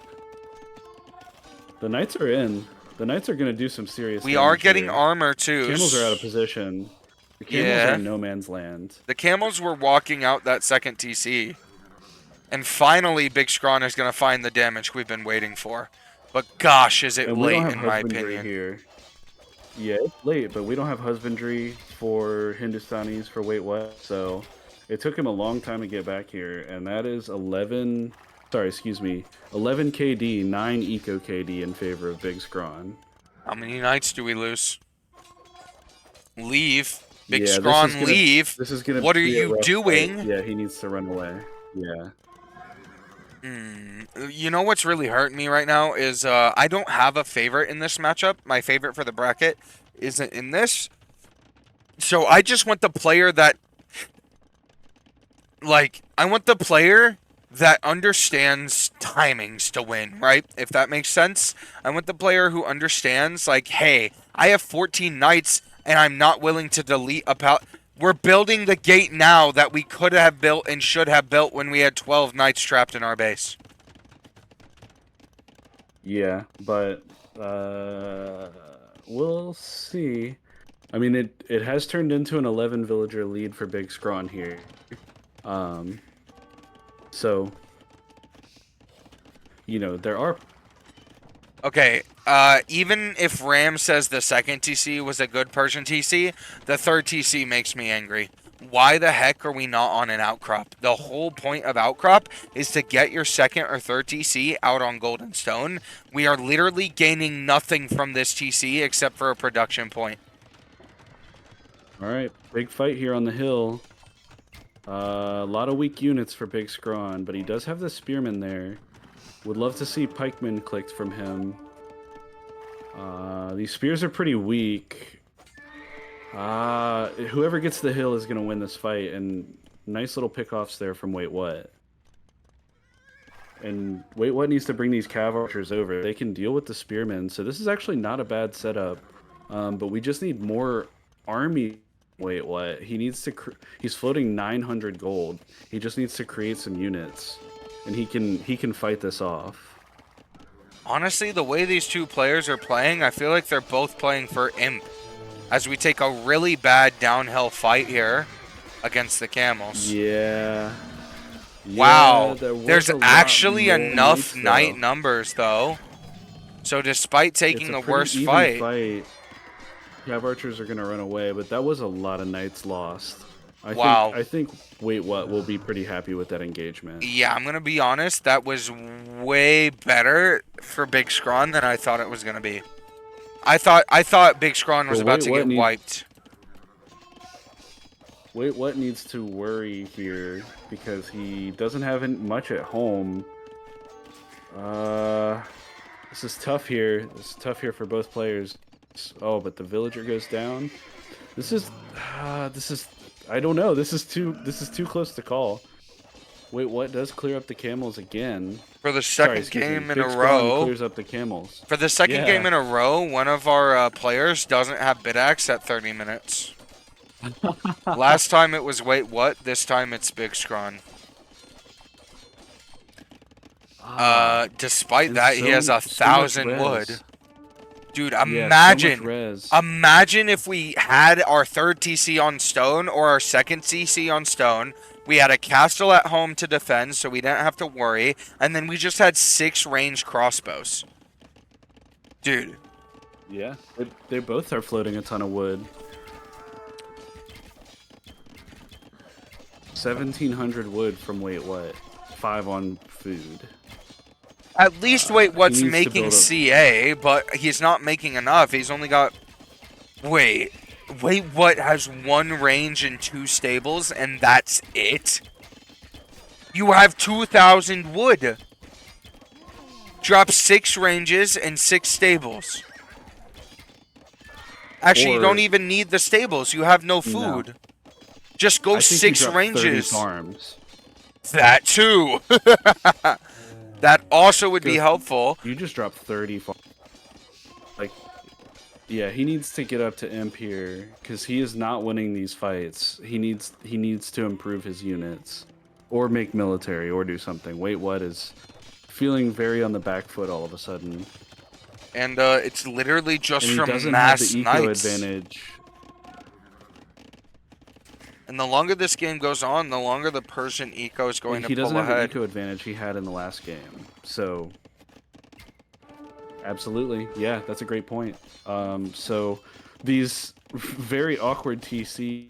The knights are in. The knights are going to do some serious We damage are getting here. armor too. Camels are out of position. The camels are in no man's land. The camels were walking out that second TC. And finally, Big Scrawn is going to find the damage we've been waiting for. But gosh, is it And we late don't have in my husbandry opinion. here. Yeah, it's late, but we don't have husbandry for Hindustanis for wait what. So it took him a long time to get back here, and that is 11. Sorry, excuse me, 11 KD, 9 eco KD in favor of Big Scrawn. How many knights do we lose? Leave. Big Yeah, Scrawn, leave. This is gonna What are be a you rough doing? fight. Yeah, he needs to run away. Yeah. You know what's really hurting me right now is I don't have a favorite in this matchup. My favorite for the bracket isn't in this. So I just want the player that, like, I want the player that understands timings to win, right? If that makes sense. I want the player who understands, like, hey, I have 14 knights and I'm not willing to delete a pal. We're building the gate now that we could have built and should have built when we had 12 knights trapped in our base. Yeah, but we'll see. I mean, it has turned into an 11 villager lead for Big Scrawn here. So, you know, there are... Okay, even if Ram says the second TC was a good Persian TC, the third TC makes me angry. Why the heck are we not on an outcrop? The whole point of outcrop is to get your second or third TC out on Golden Stone. We are literally gaining nothing from this TC except for a production point. All right, big fight here on the hill. A lot of weak units for Big Scrawn, but he does have the Spearmen there. Would love to see pikemen clicked from him. These spears are pretty weak. Whoever gets the hill is going to win this fight, and nice little pickoffs there from Wait What. And Wait What needs to bring these cav archers over. They can deal with the spearmen, so this is actually not a bad setup. But we just need more army. Wait What? He needs to. He's floating 900 gold. He just needs to create some units, and he can fight this off. Honestly, the way these two players are playing, I feel like they're both playing for Imp. As we take a really bad downhill fight here against the camels. Yeah. Wow. Yeah, There's actually enough knight numbers, though. So despite taking the worst fight... Cav archers are going to run away, but that was a lot of knights lost. I think Wait What will be pretty happy with that engagement. Yeah, I'm going to be honest. That was way better for Big Scrawn than I thought it was going to be. I thought Big Scrawn was about to get wiped. Wait What needs to worry here because he doesn't have much at home. This is tough here. This is tough here for both players. Oh, but the villager goes down. This is I don't know. This is too close to call. Wait, what does clear up the camels again? For the second game in a row. Clears up the camels. For the second game in a row, one of our players doesn't have Bidax at 30 minutes. Last time it was Wait What, this time it's Big Scrawn. Despite that, he has 1,000 wood. Dude, imagine if we had our third TC on stone or our second TC on stone. We had a castle at home to defend, so we didn't have to worry. And then we just had 6 ranged crossbows. Dude. Yeah, they both are floating a ton of wood. 1,700 wood from Wait What? 5 on food. At least Wait What's making CA, but he's not making enough. He's only got... Wait What has 1 range and 2 stables, and that's it? You have 2,000 wood. Drop 6 ranges and 6 stables. Actually, you don't Or even need the stables. You have no no, food. Just go I think you 6 drop 30 ranges. farms. That too. That also would be Because helpful. you just drop 30 farms. Like, yeah, he needs to get up to imp here because he is not winning these fights. He needs to improve his units, or make military, or do something. Wait, what is feeling very on the back foot all of a sudden? And it's literally just And he from doesn't have mass the eco knights. advantage. And the longer this game goes on, the longer the Persian eco is going He to doesn't pull have the ahead. eco advantage he had in the last game. So, absolutely, yeah, that's a great point. So these very awkward TC,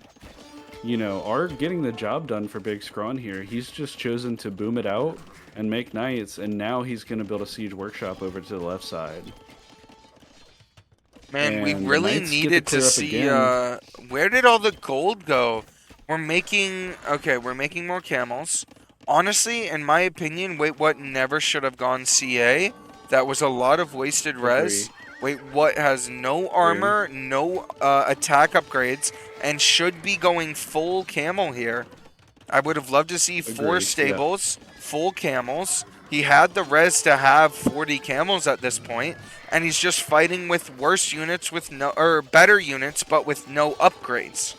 are getting the job done for Big Scrawn here. He's just chosen to boom it out and make knights, and now he's going to build a siege workshop over to the left side. Man, we And the really knights get needed to clear up see, again. where did all the gold go? We're making more camels. Honestly, in my opinion, Wait What never should have gone CA. That was a lot of wasted res. Agree. Wait What has no armor, no attack upgrades, and should be going full camel here. I would have loved to see 4 Agreed, yeah. stables, full camels. He had the res to have 40 camels at this point, and he's just fighting with worse units with no, or better units, but with no upgrades.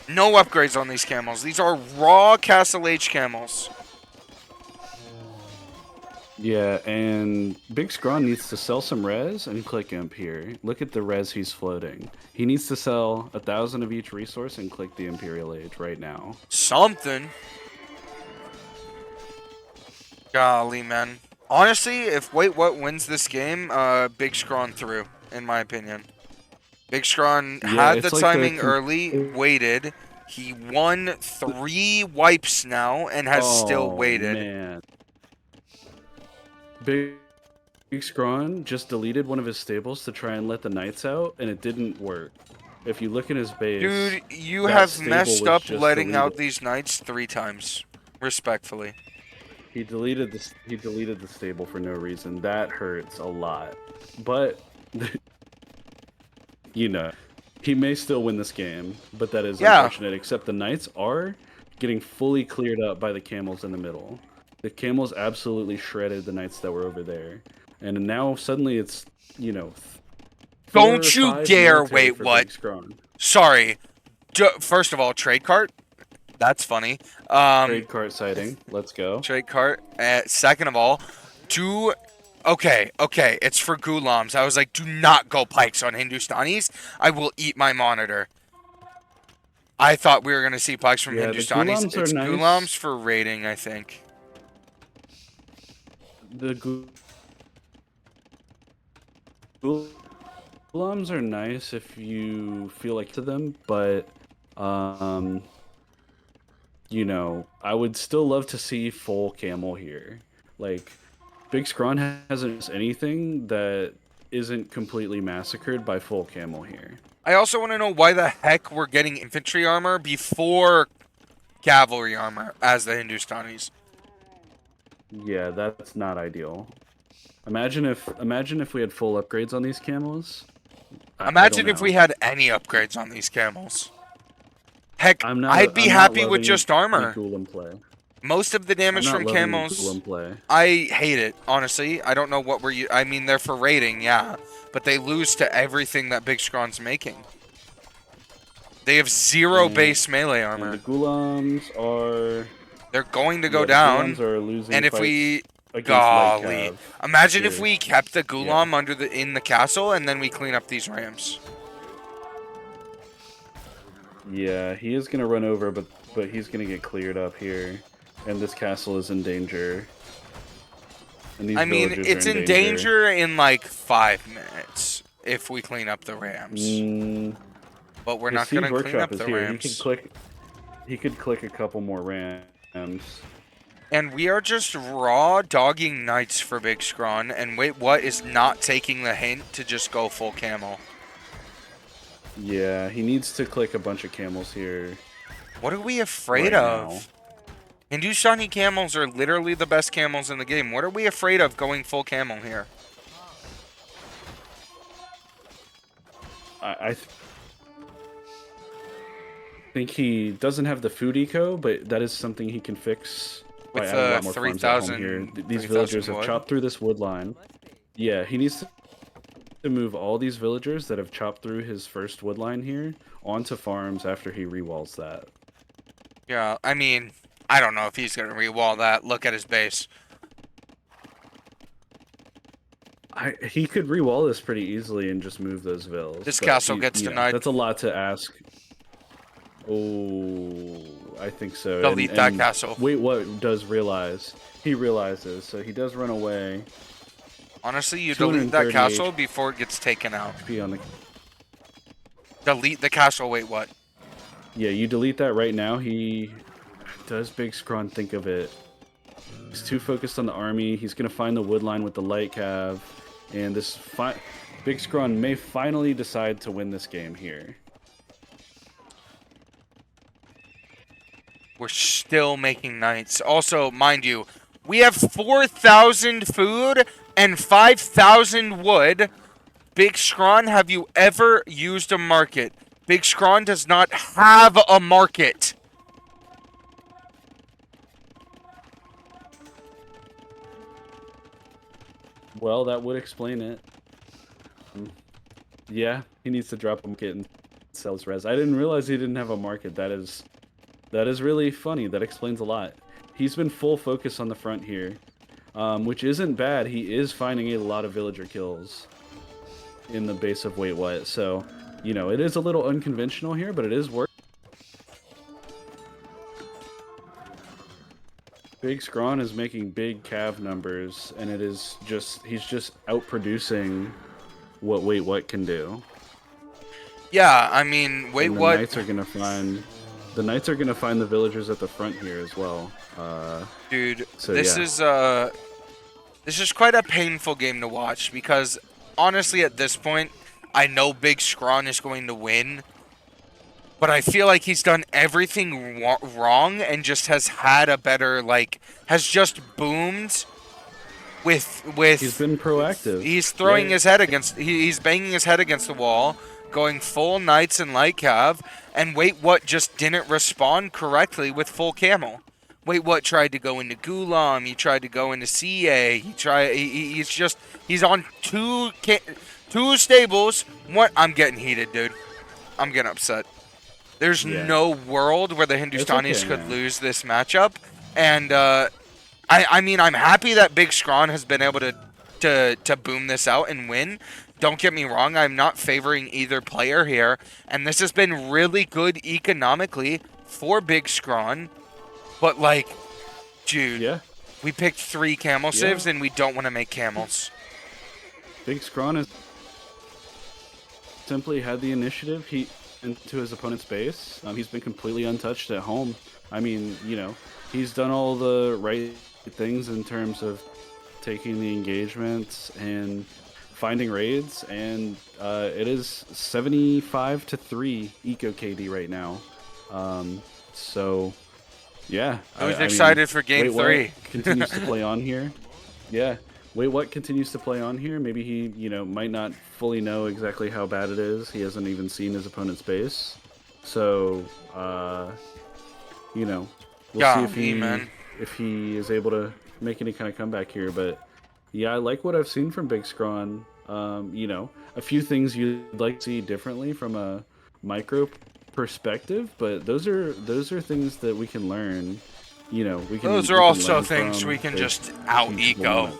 No upgrades on these camels. These are raw Castle Age camels. Yeah, and Big Scrawn needs to sell some res and click imp here. Look at the res he's floating. He needs to sell 1,000 of each resource and click the Imperial Age right now. Something. Golly, man. Honestly, if Wait What wins this game, Big Scrawn through, in my opinion. Big Scrawn had the it's like timing early, waited. He won 3 wipes now and has still waited. Man. Big Scrawn just deleted one of his stables to try and let the knights out, and it didn't work. If you look in his base, Dude, you that have stable messed was up just letting out deleted. these knights 3 times. Respectfully. He deleted the stable for no reason. That hurts a lot. But he may still win this game, but that is unfortunate. Except the knights are getting fully cleared up by the camels in the middle. The camels absolutely shredded the knights that were over there. And now suddenly it's, 4 Don't or you 5 dare military wait for what? Big Scrawn. Sorry. First of all, trade cart. That's funny. Trade cart sighting. Let's go. Trade cart. Second of all, okay, it's for Gulams. I was like, do not go pikes on Hindustanis. I will eat my monitor. I thought we were going to see pikes from Yeah, the Hindustanis. Gulams are It's nice. Gulams for raiding, I think. The Gulams are nice if you feel like to them, but I would still love to see full camel here. Like, Big Scrawn hasn't anything that isn't completely massacred by full camel here. I also want to know why the heck we're getting infantry armor before cavalry armor as the Hindustanis. Yeah, that's not ideal. Imagine if we had full upgrades on these camels. Imagine if we had any upgrades on these camels. Heck, I'd be I'm not happy with loving just the armor. Gulam play. Most of the damage I'm not from loving the camels, Gulam play. I hate it, honestly. I don't know what I mean, they're for raiding, yeah. But they lose to everything that Big Scrawn's making. They have 0 base melee armor. And the Gulams are... They're going to go the down. Gulams are losing And if fights we... against Golly. Light Cav Imagine here. if we kept the Gulam in the castle and then we clean up these rams. Yeah, he is going to run over, but he's going to get cleared up here. And this castle is in danger. And these I mean, villagers it's are in danger in like 5 minutes if we clean up the rams. But we're not going to clean up the rams. He could click a couple more rams. And we are just raw dogging knights for Big Scrawn. And Wait What is not taking the hint to just go full camel. Yeah, he needs to click a bunch of camels here. What are we afraid of? Now. Hindustani camels are literally the best camels in the game. What are we afraid of going full camel here? I think he doesn't have the food eco, but that is something he can fix by With adding a lot more farms at home here. 3,000 These villagers have wood? chopped through this wood line. Yeah, he needs to move all these villagers that have chopped through his first wood line here onto farms after he rewalls that. Yeah, I mean, I don't know if he's going to rewall that. Look at his base. He could rewall this pretty easily and just move those vills. This but castle gets denied. That's a lot to ask. Oh, I think so. Delete that castle. Wait, what does realize? He realizes, so he does run away. Honestly, you delete that castle before it gets taken out. On the... Delete the castle. Wait, what? Yeah, you delete that right now. He does Big Scrawn think of it. He's too focused on the army. He's going to find the wood line with the light cav. And this Big Scrawn may finally decide to win this game here. We're still making knights. Also, mind you, we have 4,000 food and 5,000 wood. Big Scrawn, have you ever used a market? Big Scrawn does not have a market. Well, that would explain it. Yeah, he needs to drop a market and sell his res. I didn't realize he didn't have a market. That is really funny. That explains a lot. He's been full focus on the front here, which isn't bad. He is finding a lot of villager kills in the base of Wait What. So, you know, it is a little unconventional here, but it is working. Big Scrawn is making big cav numbers, and it is just he's just outproducing what Wait What can do. Yeah, I mean, Wait What. The knights are gonna find the villagers at the front here as well. Dude, so this is quite a painful game to watch because honestly, at this point, I know Big Scrawn is going to win. But I feel like he's done everything wrong and just has had a better, like, has just boomed with... He's been proactive. He's throwing his head against... He's banging his head against the wall, going full knights and light cav, and Wait What just didn't respond correctly with full camel. Wait What tried to go into Gulam, he tried to go into CA, he's on two stables. What? I'm getting heated, dude. I'm getting upset. There's no world where the Hindustanis could lose this matchup, and I mean, I'm happy that Big Scrawn has been able to boom this out and win. Don't get me wrong, I'm not favoring either player here, and this has been really good economically for Big Scrawn, but like, dude, we picked 3 camel civs and we don't want to make camels. Big Scrawn has simply had the initiative. Into his opponent's base. He's been completely untouched at home. I mean, you know, he's done all the right things in terms of taking the engagements and finding raids, and it is 75-3 eco KD right now. So, yeah. I was excited for game 3. Continues to play on here. Yeah. Wait What continues to play on here. Maybe he, you know, might not fully know exactly how bad it is. He hasn't even seen his opponent's base. So, you know, we'll see if he is able to make any kind of comeback here. But, yeah, I like what I've seen from Big Scrawn. You know, a few things you'd like to see differently from a micro perspective, but those are things that we can learn. You know, those are also things we can just out-eco.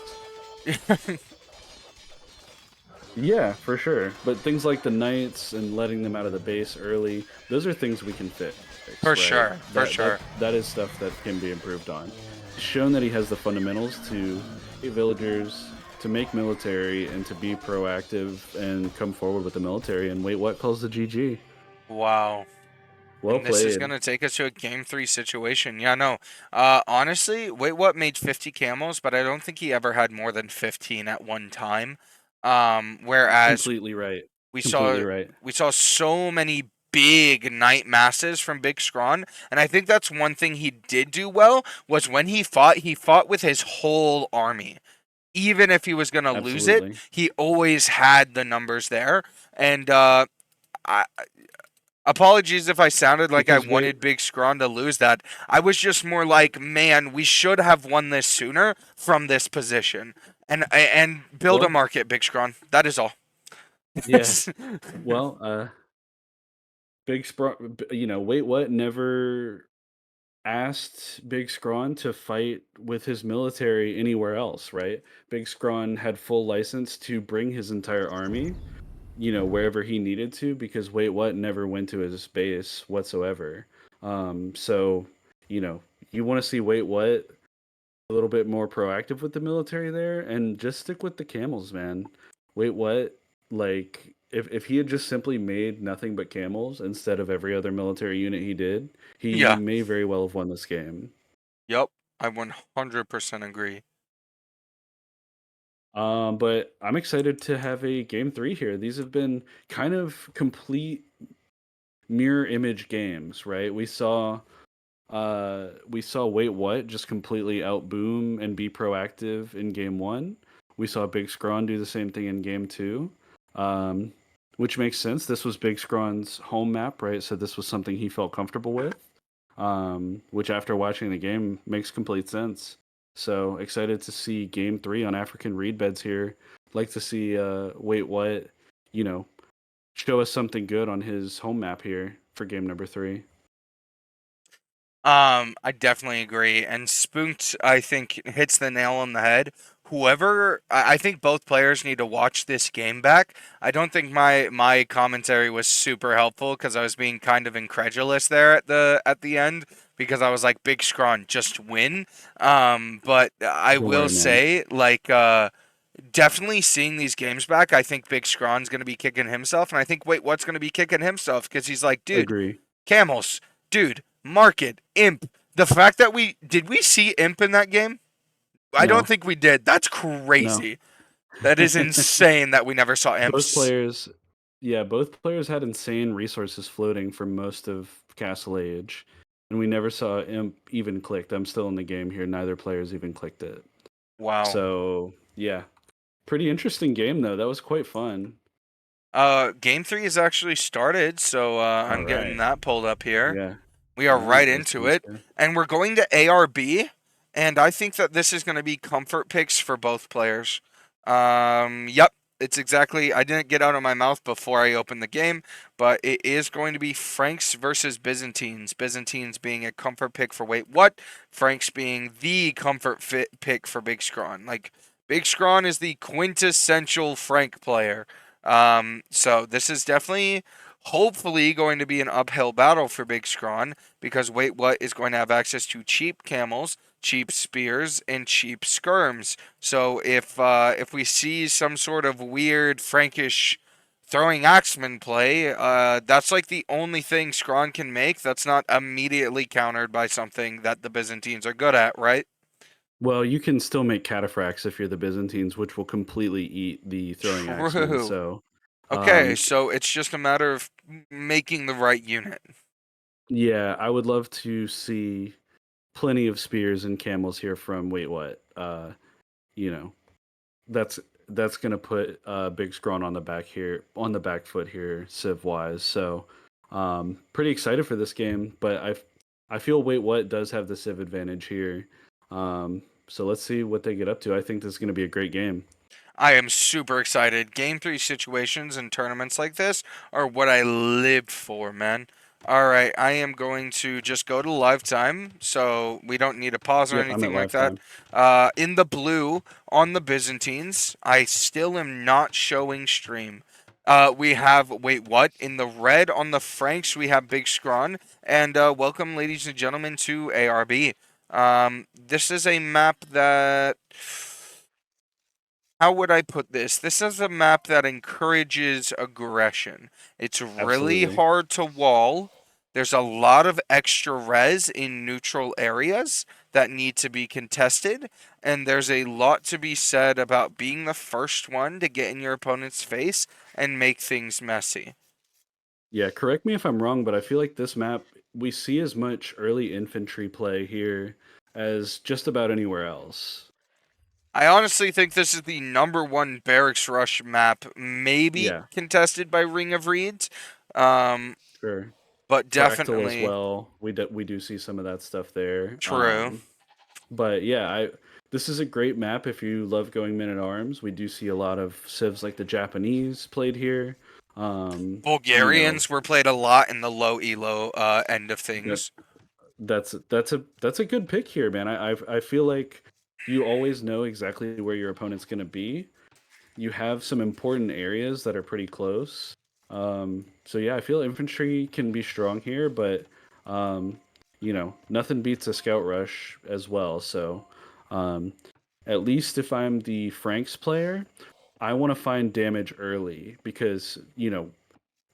Yeah, for sure. But things like the knights and letting them out of the base early, those are things we can fix. For sure, for sure. That is stuff that can be improved on. He's shown that he has the fundamentals to get villagers, to make military, and to be proactive and come forward with the military. And Wait What calls the GG. Wow. Well played. This is going to take us to a game 3 situation. Yeah, no. Honestly, Wait What made 50 camels, but I don't think he ever had more than 15 at one time. Whereas completely right. We saw so many big Knight masses from Big Scrawn, and I think that's one thing he did do well was when he fought with his whole army. Even if he was going to lose it, Absolutely. he always had the numbers there. And I, apologies if I sounded like I Because wait, wanted Big Scrawn to lose that. I was just more like, man, we should have won this sooner from this position. And build a well, market, Big Scrawn. That is all. yeah. Well, wait, what? Never asked Big Scrawn to fight with his military anywhere else, right? Big Scrawn had full license to bring his entire army, wherever he needed to, because wait, what? Never went to his base whatsoever. So, you know, you want to see wait, what? A little bit more proactive with the military there, and just stick with the camels, man. Wait, what? Like, if he had just simply made nothing but camels instead of every other military unit he did, he Yeah. may very well have won this game. Yep. I 100% agree. But I'm excited to have a game three here. These have been kind of complete mirror image games, right? We saw Wait What just completely outboom and be proactive in game one. We saw Big Scrawn do the same thing in game two, um, which makes sense. This was Big Scrawn's home map, right? So this was something he felt comfortable with, which after watching the game makes complete sense. So excited to see game three on African reed beds here. Like to see Wait What, you know, show us something good on his home map here for game number three. I definitely agree. And Spooked, I think, hits the nail on the head. I think both players need to watch this game back. I don't think my commentary was super helpful because I was being kind of incredulous there at the end because I was like, Big Scrawn, just win. But I Don't will worry, man. say, definitely seeing these games back, I think Big Scrawn's going to be kicking himself. And I think, wait, what's going to be kicking himself? Because he's like, dude, Agree. camels, dude, market, imp. The fact that we see imp in that game? I don't No, think we did. That's no. crazy. That is insane that we never saw both imps. players, yeah, both players had insane resources floating for most of Castle Age, and we never saw Imp even clicked. I'm still in the game here. Neither players even clicked it. Wow. So yeah, pretty interesting game though. That was quite fun. Game three is actually started, so All I'm getting right. that pulled up here. Yeah. We are All right right. That into sounds it, good. and we're going to ARB, and I think that this is going to be comfort picks for both players. Yep, it's exactly. I didn't get out of my mouth before I opened the game, but it is going to be Franks versus Byzantines. Byzantines being a comfort pick for Wait What, Franks being the comfort fit pick for Big Scrawn. Like Big Scrawn is the quintessential Frank player. So this is definitely hopefully going to be an uphill battle for Big Scrawn because Wait What is going to have access to cheap camels, cheap spears, and cheap skirms. So if we see some sort of weird Frankish throwing axeman play, that's like the only thing Scrawn can make that's not immediately countered by something that the Byzantines are good at, right? Well, you can still make cataphracts if you're the Byzantines, which will completely eat the throwing axemen. True. So, Okay, um, so it's just a matter of making the right unit. yeah, I would love to see plenty of spears and camels here from Wait What. You know, that's that's gonna put Big Scrawn on the back foot here, Civ wise. So, pretty excited for this game, but I feel Wait What does have the Civ advantage here. So let's see what they get up to. I think this is gonna be a great game. I am super excited. Game three situations and tournaments like this are what I lived for, man. All right, I am going to just go to live time, so we don't need a pause or Yep, I'm at anything like that. lifetime. In the blue on the Byzantines, I still am not showing stream. We have wait what? In the red on the Franks, we have Big Scrawn, and welcome, ladies and gentlemen, to ARB. This is a map that how would I put this? This is a map that encourages aggression. It's really Absolutely. hard to wall. There's a lot of extra res in neutral areas that need to be contested, and there's a lot to be said about being the first one to get in your opponent's face and make things messy. Yeah, correct me if I'm wrong, but I feel like this map we see as much early infantry play here as just about anywhere else. I honestly think this is the number one barracks rush map, maybe Yeah, contested by Ring of Reeds, um, sure. but Fractal as definitely well. We do see some of that stuff there. true. But yeah, I this is a great map if you love going men at arms. We do see a lot of civs like the Japanese played here. You know, Bulgarians were played a lot in the low elo end of that things. that's a good pick here, man. I feel like you always know exactly where your opponent's going to be. You have some important areas that are pretty close. So yeah, I feel infantry can be strong here, but um, nothing beats a scout rush as well. So um, at least if I'm the Franks player, I want to find damage early because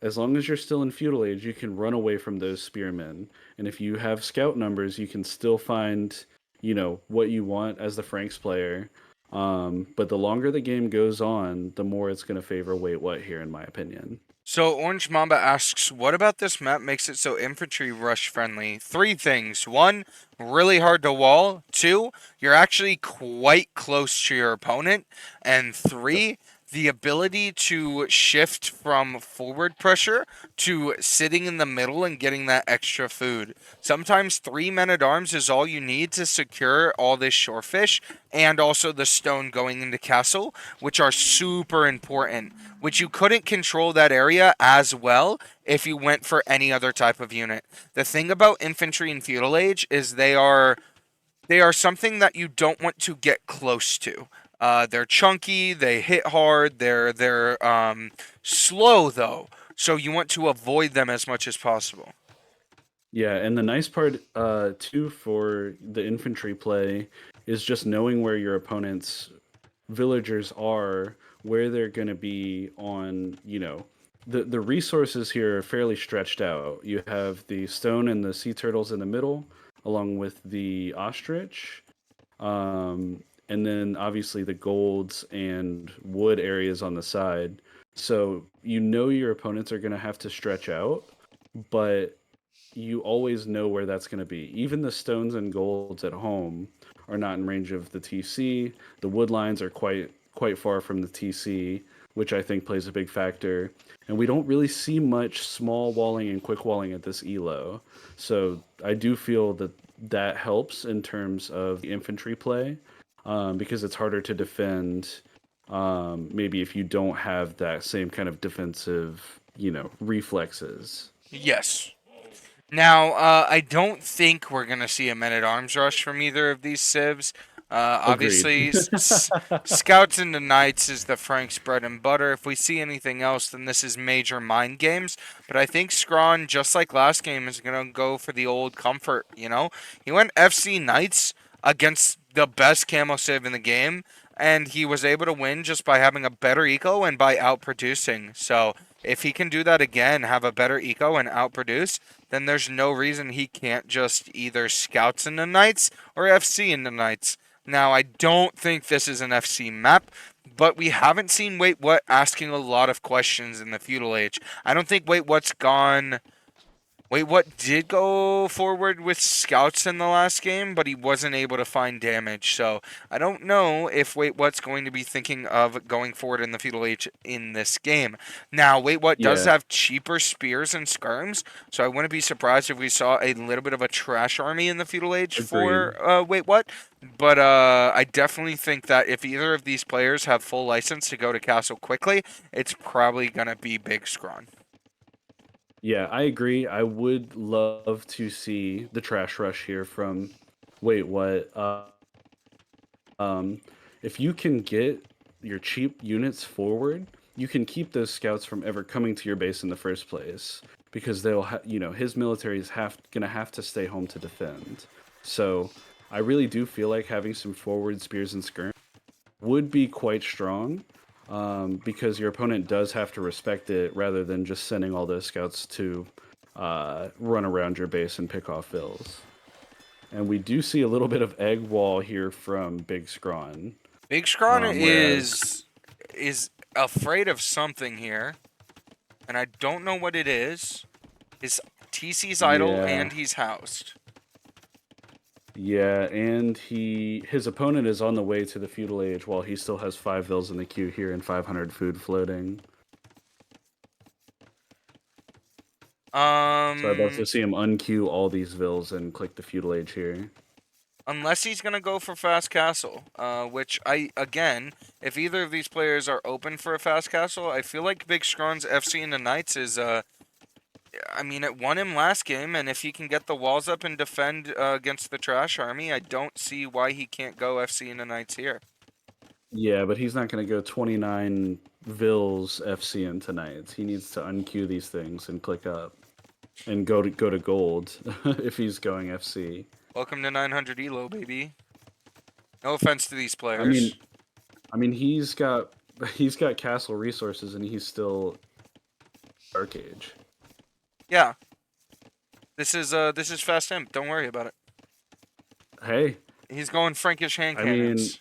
as long as you're still in feudal age, you can run away from those spearmen. And if you have scout numbers, you can still find, what you want as the Franks player. But the longer the game goes on, the more it's going to favor wait what here, in my opinion. So Orange Mamba asks, what about this map makes it so infantry rush friendly? Three things. One, really hard to wall. Two, you're actually quite close to your opponent. And Yep. three, the ability to shift from forward pressure to sitting in the middle and getting that extra food. Sometimes three men at arms is all you need to secure all this shorefish and also the stone going into castle, which are super important, which you couldn't control that area as well if you went for any other type of unit. The thing about infantry in feudal age is they are something that you don't want to get close to. They're chunky, they hit hard, they're slow though, so you want to avoid them as much as possible. Yeah, and the nice part too for the infantry play is just knowing where your opponent's villagers are, where they're going to be on, the resources here are fairly stretched out. You have the stone and the sea turtles in the middle, along with the ostrich, and then obviously the golds and wood areas on the side. So your opponents are going to have to stretch out, but you always know where that's going to be. Even the stones and golds at home are not in range of the TC. The wood lines are quite far from the TC, which I think plays a big factor. And we don't really see much small walling and quick walling at this elo. So I do feel that that helps in terms of the infantry play, because it's harder to defend. Maybe if you don't have that same kind of defensive, reflexes. Yes. Now, I don't think we're going to see a men at arms rush from either of these civs. Agreed. Obviously, Scouts into Knights is the Frank's bread and butter. If we see anything else, then this is major mind games. But I think Scrawn, just like last game, is going to go for the old comfort, you know? He went FC Knights against the best camo civ in the game, and he was able to win just by having a better eco and by outproducing. So if he can do that again, have a better eco and outproduce, then there's no reason he can't just either Scouts in the Knights or FC in the Knights. Now, I don't think this is an FC map, but we haven't seen Wait What asking a lot of questions in the feudal age. I don't think Wait What's gone. Wait, what did go forward with scouts in the last game, but he wasn't able to find damage. So I don't know if Wait What's going to be thinking of going forward in the feudal age in this game. Now, Wait What does Yeah, have cheaper spears and skirms, so I wouldn't be surprised if we saw a little bit of a trash army in the feudal age agreed. for Wait What. But I definitely think that if either of these players have full license to go to castle quickly, it's probably gonna be Big Scrawn. Yeah, I agree. I would love to see the trash rush here from wait, what? Um, if you can get your cheap units forward, you can keep those scouts from ever coming to your base in the first place because his military is gonna have to stay home to defend. So I really do feel like having some forward spears and skirms would be quite strong, because your opponent does have to respect it rather than just sending all those scouts to run around your base and pick off fills. And we do see a little bit of egg wall here from Big Scrawn, Big Scrawn whereas is afraid of something here. and I don't know what it is. His TC's idle, Yeah. and he's housed. Yeah, and his opponent is on the way to the feudal age while he still has 5 vills in the queue here and 500 food floating. So I'd love to see him unqueue all these vills and click the feudal age here. Unless he's gonna go for fast castle, which again, if either of these players are open for a fast castle, I feel like Big Scrawn's FC into Knights is I mean, it won him last game, and if he can get the walls up and defend against the trash army, I don't see why he can't go FC into Knights here. Yeah, but he's not going to go 29 vills FC in tonight. He needs to unqueue these things and click up and go to gold if he's going FC. Welcome to 900 elo, baby. No offense to these players. I mean he's got castle resources and he's still Dark Age. Yeah. This is fast imp. Don't worry about it. Hey, he's going Frankish hand I mean, cannons.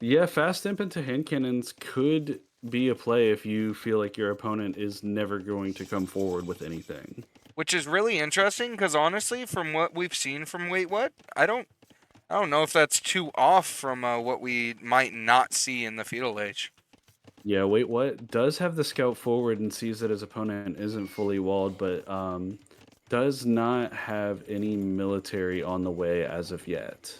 yeah, fast imp into hand cannons could be a play if you feel like your opponent is never going to come forward with anything. Which is really interesting because honestly, from what we've seen from Wait What, I don't know if that's too off from what we might not see in the feudal age. Yeah, Wait What does have the scout forward and sees that his opponent isn't fully walled, but does not have any military on the way as of yet.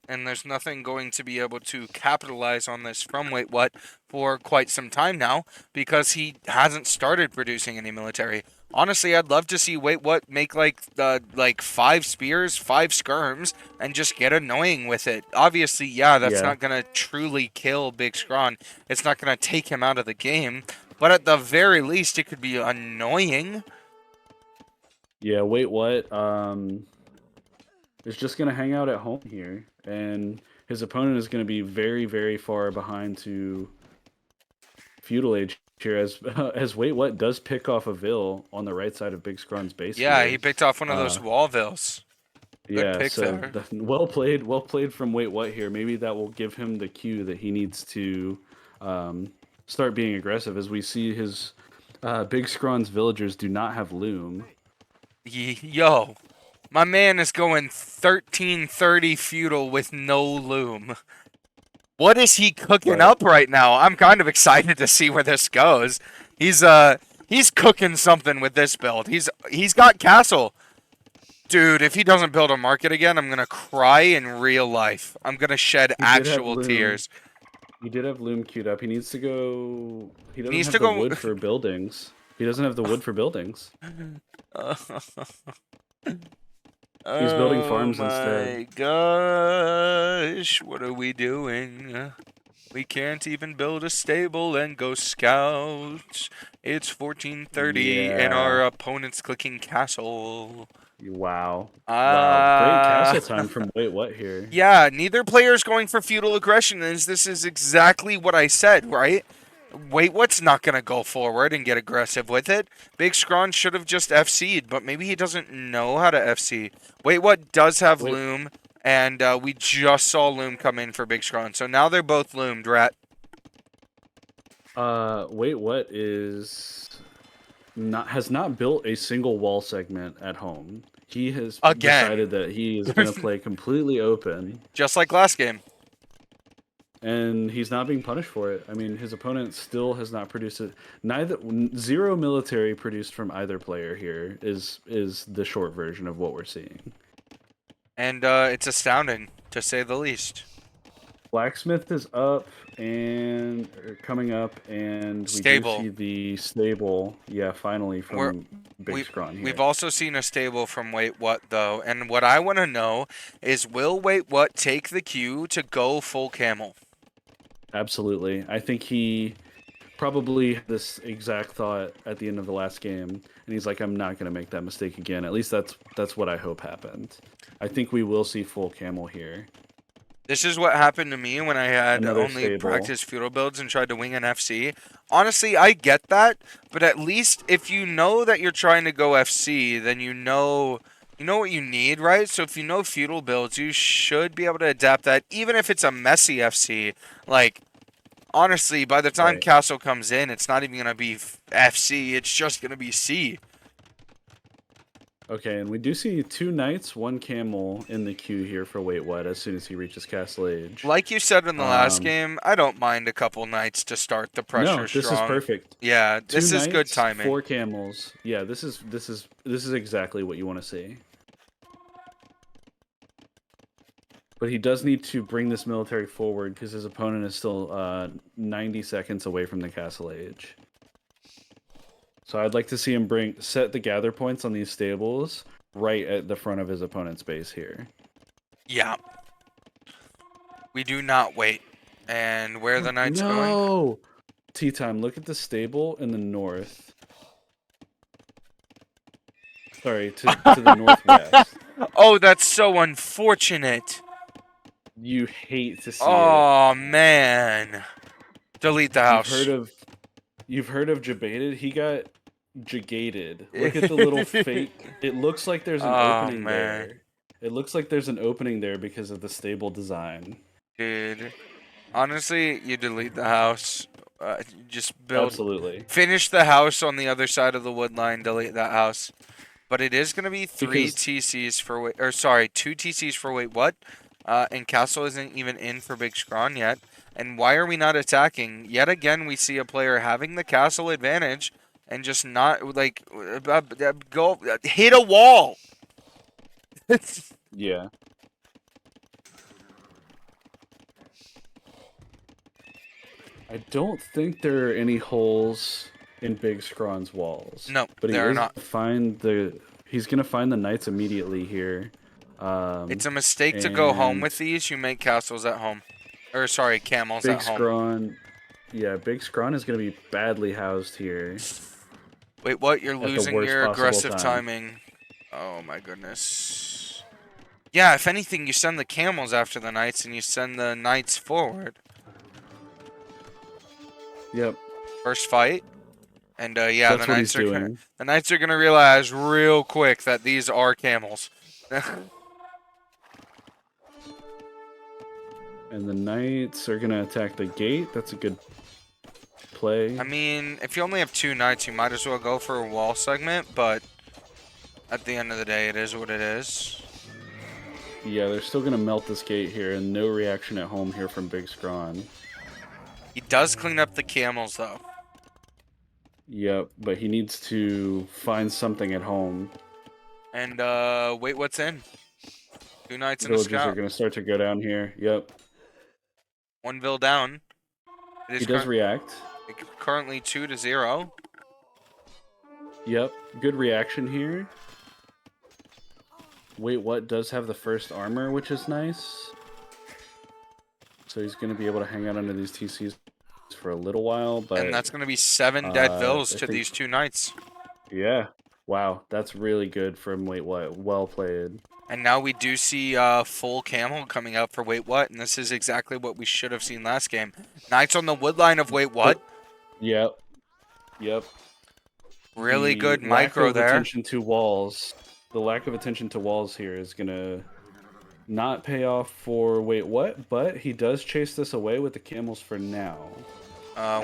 And there's nothing going to be able to capitalize on this from Wait What for quite some time now because he hasn't started producing any military. Honestly, I'd love to see Wait What make like 5 spears, 5 skirms, and just get annoying with it. Obviously, yeah, that's not gonna truly kill Big Scrawn. It's not gonna take him out of the game, but at the very least, it could be annoying. Yeah, Wait What is just gonna hang out at home here, and his opponent is gonna be very, very far behind to feudal age here as Wait What does pick off a Vill on the right side of Big Scrawn's base. Yeah, he picked off one of those wall Vills. Good pick there. Well played from Wait What here. Maybe that will give him the cue that he needs to start being aggressive, as we see his Big Scrawn's villagers do not have loom. Yo, my man is going 1330 feudal with no loom. What is he cooking up right now? I'm kind of excited to see where this goes. He's cooking something with this build. He's got castle. Dude, if he doesn't build a market again, I'm gonna cry in real life. I'm gonna shed actual tears. He did have loom queued up. He needs to go. He doesn't have the wood for buildings. He doesn't have the wood for buildings. He's building farms instead. Oh my gosh, what are we doing? We can't even build a stable and go scout. It's 1430 and our opponent's clicking castle. Wow. Great castle time from Wait What here. Yeah, neither player's going for feudal aggression. This is exactly what I said, right? Wait What's not going to go forward and get aggressive with it. Big Scrawn should have just FC'd, but maybe he doesn't know how to FC. Wait What does have loom, and we just saw loom come in for Big Scrawn. So now they're both loomed, Rat. Wait What has not built a single wall segment at home. He has decided that he is going to play completely open. Just like last game. And he's not being punished for it. I mean, his opponent still has not produced it. Zero military produced from either player here is the short version of what we're seeing. And it's astounding, to say the least. Blacksmith is up and coming up, and we do see the stable. Yeah, finally from Big Scrawn here. We've also seen a stable from Wait What, though. And what I want to know is, will Wait What take the cue to go full camel? Absolutely. I think he probably had this exact thought at the end of the last game, and he's like, I'm not going to make that mistake again. At least that's what I hope happened. I think we will see full camel here. This is what happened to me when I had only practiced feudal builds and tried to wing an FC. Honestly, I get that, but at least if you know that you're trying to go FC, then you know what you need, right? So if you know feudal builds, you should be able to adapt that, even if it's a messy FC. Like, honestly, by the time Right. Castle comes in, it's not even gonna be FC. It's just gonna be C. Okay, and we do see 2 knights, 1 camel in the queue here for Wait What as soon as he reaches Castle Age. Like you said in the last Um, game, I don't mind a couple knights to start the no, pressure this is strong. perfect. Yeah, 2 this is good knights, timing. 4 camels. Yeah, this is exactly what you want to see. But he does need to bring this military forward because his opponent is still 90 seconds away from the Castle Age. So I'd like to see him set the gather points on these stables right at the front of his opponent's base here. Yeah. We do not wait. And where are the knights going? No! Tea time, look at the stable in the north. Sorry, to the northwest. Oh, that's so unfortunate. You hate to see it. Oh, man. Delete the house. You've heard of Jebaited? He got Jagated. Look at the little fake. It looks like there's an Oh, opening man. there. It looks like there's an opening there because of the stable design. Dude. Honestly, you delete the house. Just build. Absolutely. Finish the house on the other side of the wood line. Delete that house. But it is going to be Because 2 TCs for wait, what? And Castle isn't even in for Big Scrawn yet. And why are we not attacking? Yet again, we see a player having the castle advantage and just not, like, go hit a wall. yeah. I don't think there are any holes in Big Scrawn's walls. No, but there are not. He's gonna find the knights immediately here. It's a mistake to go home with these. You make castles at home. Or, sorry, camels Big at home. Scrawn. Yeah, Big Scrawn is going to be badly housed here. Wait, what? You're losing your aggressive time. timing. Oh, my goodness. Yeah, if anything, you send the camels after the knights and you send the knights forward. Yep. First fight. And, yeah, That's what he's doing. The knights are gonna realize real quick that these are camels. And the knights are going to attack the gate. That's a good play. I mean, if you only have 2 knights, you might as well go for a wall segment, but at the end of the day, it is what it is. Yeah, they're still going to melt this gate here, and no reaction at home here from Big Scrawn. He does clean up the camels, though. Yep, but he needs to find something at home. And, wait, what's in? 2 knights and a Villagers scout. are going to start to go down here. Yep. 1 vill down. He does react. Currently 2-0. Yep, good reaction here. Wait, what does have the first armor, which is nice. So he's going to be able to hang out under these TCs for a little while, but And that's going to be 7 dead vills to these 2 knights. Yeah. Wow, that's really good from Wait What. Well played. And now we do see full camel coming out for Wait What, and this is exactly what we should have seen last game. Knights on the wood line of Wait What. Yep. Yep. Really good micro there. Attention to walls. The lack of attention to walls here is going to not pay off for Wait What, but he does chase this away with the camels for now.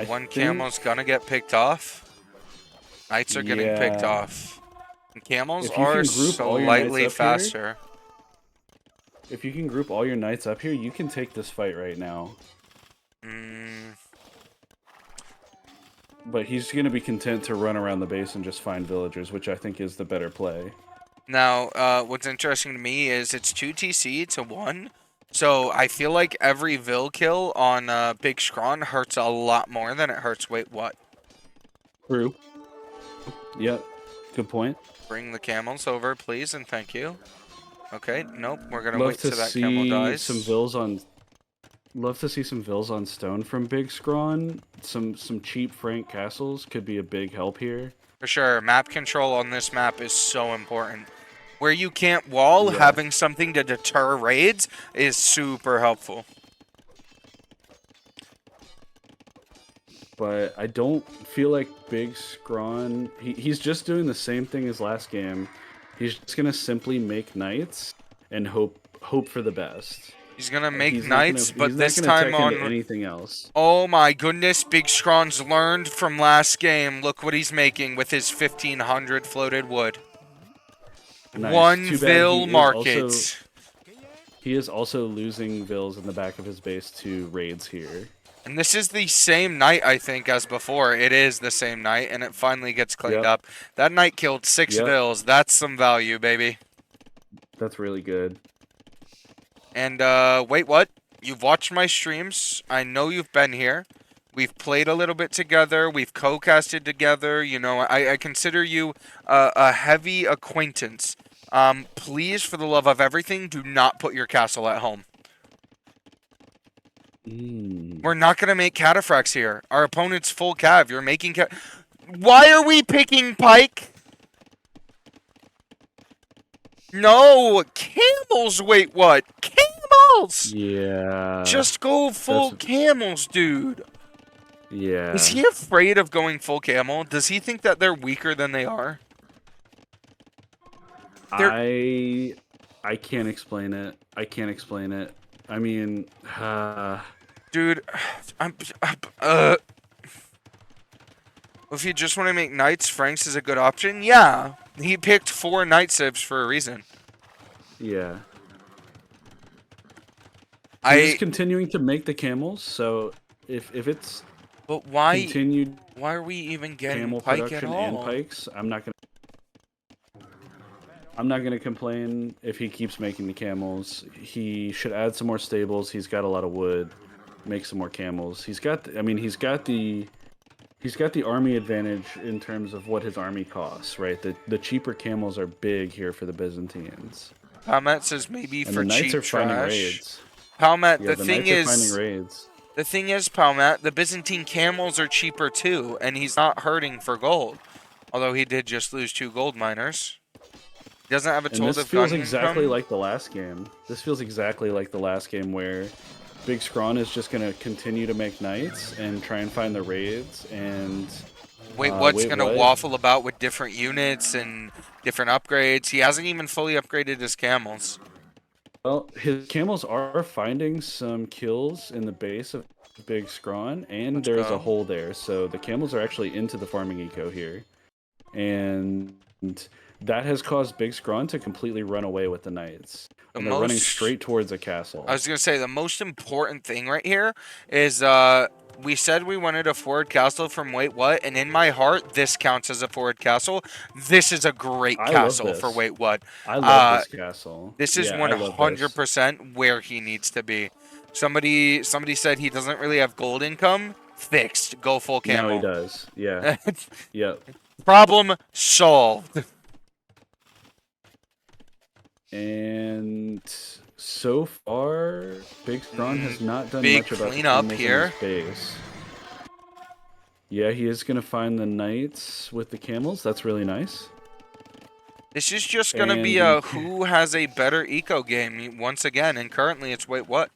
One camel's going to get picked off. Knights are getting picked off. And camels are slightly faster. If you can group all your knights up here, you can take this fight right now. But he's going to be content to run around the base and just find villagers, which I think is the better play. Now, what's interesting to me is it's 2 TC to 1. So I feel like every vill kill on Big Scrawn hurts a lot more than it hurts Wait What. True. Yep. Good point. Bring the camels over, please, and thank you. Okay, nope, we're gonna wait till that camel dies. Love to see some vills on stone from Big Scrawn. Some cheap Frank castles could be a big help here. For sure, map control on this map is so important. Where you can't wall, having something to deter raids is super helpful. But I don't feel like Big Scrawn... He's just doing the same thing as last game. He's just going to simply make knights and hope for the best. He's gonna make He's not gonna. knights, but He's not this gonna time tech into on. anything else. Oh my goodness, Big Scrawn's learned from last game. Look what he's making with his 1500 floated wood. Nice. One Too bad Vil market. he is also losing Vils in the back of his base to raids here. And this is the same knight, I think, as before. It is the same knight, and it finally gets cleaned up. That knight killed 6 Vils. That's some value, baby. That's really good. And, wait, what? You've watched my streams. I know you've been here. We've played a little bit together. We've co-casted together. You know, I consider you a heavy acquaintance. Please, for the love of everything, do not put your castle at home. We're not going to make cataphracts here. Our opponent's full cav. You're making Why are we picking pike? No, camels. Wait, what? Camels. Yeah. Just go full camels, dude. Yeah. Is he afraid of going full camel? Does he think that they're weaker than they are? I can't explain it. I can't explain it. I mean, dude, if you just want to make knights, Frank's is a good option. Yeah, he picked 4 knight civs for a reason. Yeah. He's continuing to make the camels, so if it's but why continued why are we even getting camel pike production at all? and pikes, I'm not gonna complain if he keeps making the camels. He should add some more stables. He's got a lot of wood. Make some more camels. He's got the army advantage in terms of what his army costs, right? The cheaper camels are big here for the Byzantines. Palmet says maybe and for the knights cheap are trash. finding raids. Palmet, Yeah, the thing is, finding raids. The thing is, Palmet, the Byzantine camels are cheaper too, and he's not hurting for gold. Although he did just lose 2 gold miners. He doesn't have a total of gun income. This feels exactly like the last game. This feels exactly like the last game where Big Scrawn is just going to continue to make knights and try and find the raids and... Wait, what's going to waffle about with different units and different upgrades? He hasn't even fully upgraded his camels. Well, his camels are finding some kills in the base of Big Scrawn, and there's a hole there. So the camels are actually into the farming eco here. And that has caused Big Scrawn to completely run away with the knights. And they're running straight towards a castle. I was going to say, the most important thing right here is we said we wanted a forward castle from Wait What, and in my heart, this counts as a forward castle. This is a great castle for Wait What. I love this castle. This is 100% where he needs to be. Somebody said he doesn't really have gold income. Fixed. Go full camel. Now he does. Yeah. Yep. Problem solved. And so far, Big Scrawn has not done big much about cleanup here. Base. Yeah, he is going to find the knights with the camels. That's really nice. This is just going to be a who has a better eco game once again, and currently it's Wait What.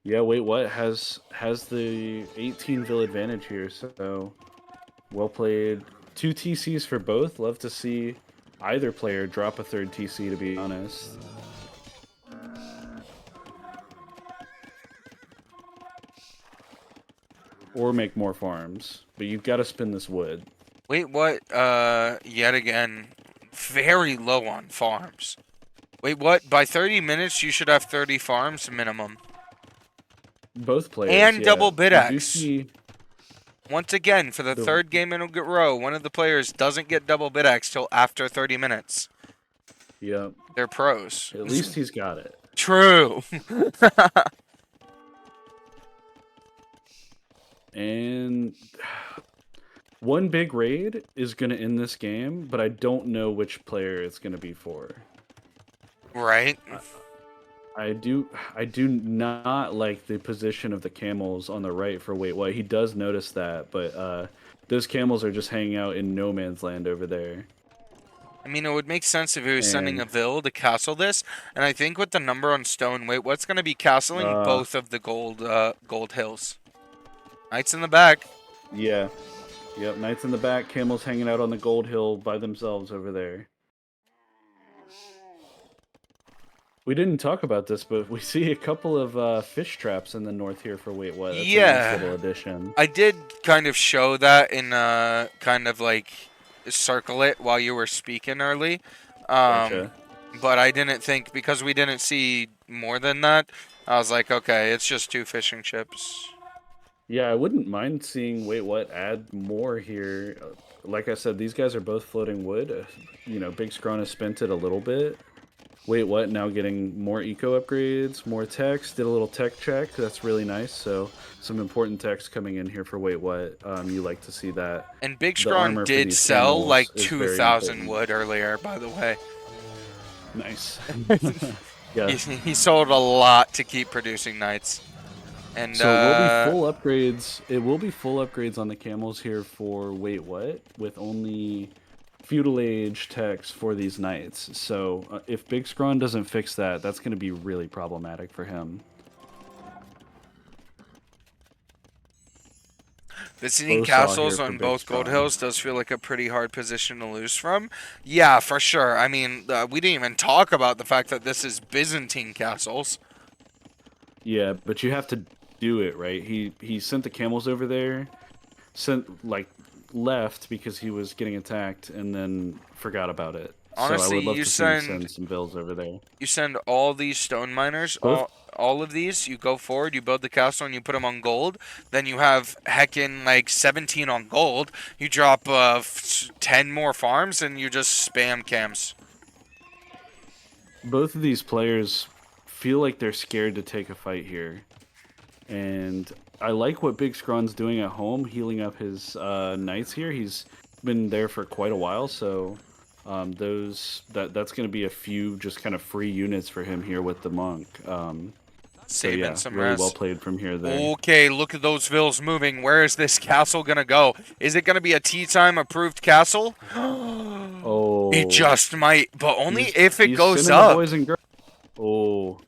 Yeah, Wait What has the 18 Vil advantage here, so well played. 2 TCs for both. Love to see either player drop a 3rd TC, to be honest. Or make more farms. But you've got to spin this wood. Wait, what? Yet again, very low on farms. Wait, what? By 30 minutes, you should have 30 farms minimum. Both players, and double bid-axe. Once again, for the 3rd game in a row, one of the players doesn't get double bid-axe till after 30 minutes. Yep. They're pros. At least he's got it. True. And one big raid is going to end this game, but I don't know which player it's going to be for. Right. I do not like the position of the camels on the right for Wait What. He does notice that, but those camels are just hanging out in no man's land over there. I mean, it would make sense if he was sending a Vil to castle this, and I think with the number on stone, Wait What's going to be castling both of the gold hills. Knights in the back. Yeah. Yep, knights in the back, camels hanging out on the gold hill by themselves over there. We didn't talk about this, but we see a couple of fish traps in the north here for Wait What. That's a nice little Yeah, addition. I did kind of show that in kind of like circle it while you were speaking early. Um, Gotcha. but I didn't think because we didn't see more than that. I was like, okay, it's just 2 fishing ships. Yeah, I wouldn't mind seeing Wait What add more here. Like I said, these guys are both floating wood. Big Scrawn has spent it a little bit. Wait What now getting more eco upgrades, more techs. Did a little tech check. That's really nice. So some important techs coming in here for Wait What. You like to see that. And Big The Scrawn armor for did these sell camels like is very 2,000 important. wood earlier, by the way. Nice. Yeah. He sold a lot to keep producing knights. And So it will be full upgrades. It will be full upgrades on the camels here for Wait What, with only feudal age techs for these knights. So if Big Scrawn doesn't fix that, that's going to be really problematic for him. visiting Bow saw castles here for on Big both gold Scrawn. hills does feel like a pretty hard position to lose from. Yeah, for sure. I mean, we didn't even talk about the fact that this is Byzantine castles. Yeah, but you have to do it right. He sent the camels over there, left because he was getting attacked, and then forgot about it. So I Honestly, would love you to see him send send some bills over there. you send all these stone miners, Both all of these. You go forward, you build the castle, and you put them on gold. Then you have heckin' like 17 on gold. You drop 10 more farms, and you just spam cams. both of these players feel like they're scared to take a fight here. And I like what Big Scrawn's doing at home, healing up his knights here. He's been there for quite a while, so that's going to be a few just kind of free units for him here with the monk. Saving yeah, some really rest. well played from here there. Okay, look at those vills moving. Where is this castle gonna go? Is it gonna be a tea time approved castle? Oh, It just might, but only he's- if it he's goes sending the up. boys and girls. Oh,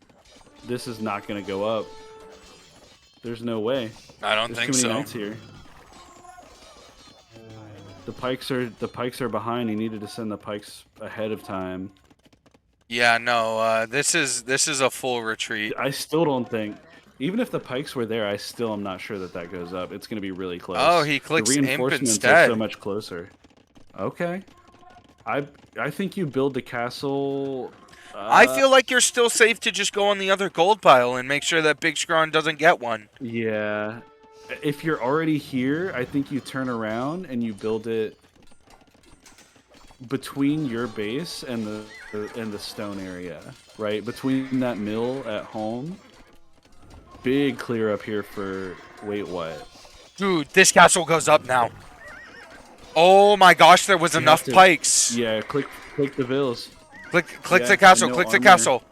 this is not going to go up. There's no way. I don't There's think too many so. knights here. The pikes are behind. He needed to send the pikes ahead of time. Yeah, no. This is a full retreat. I still don't think, even if the pikes were there, I still am not sure that goes up. It's going to be really close. Oh, he The clicks imp reinforcements are instead. so much closer. Okay. I think you build the castle. I feel like you're still safe to just go on the other gold pile and make sure that Big Scrawn doesn't get one. Yeah. If you're already here, I think you turn around and you build it between your base and the stone area, right? Between that mill at home. Big clear up here for Wait What. Dude, this castle goes up now. Oh my gosh, there was You enough have to- pikes. Yeah, click the vills. Click Yeah, the castle, no click the armor. castle.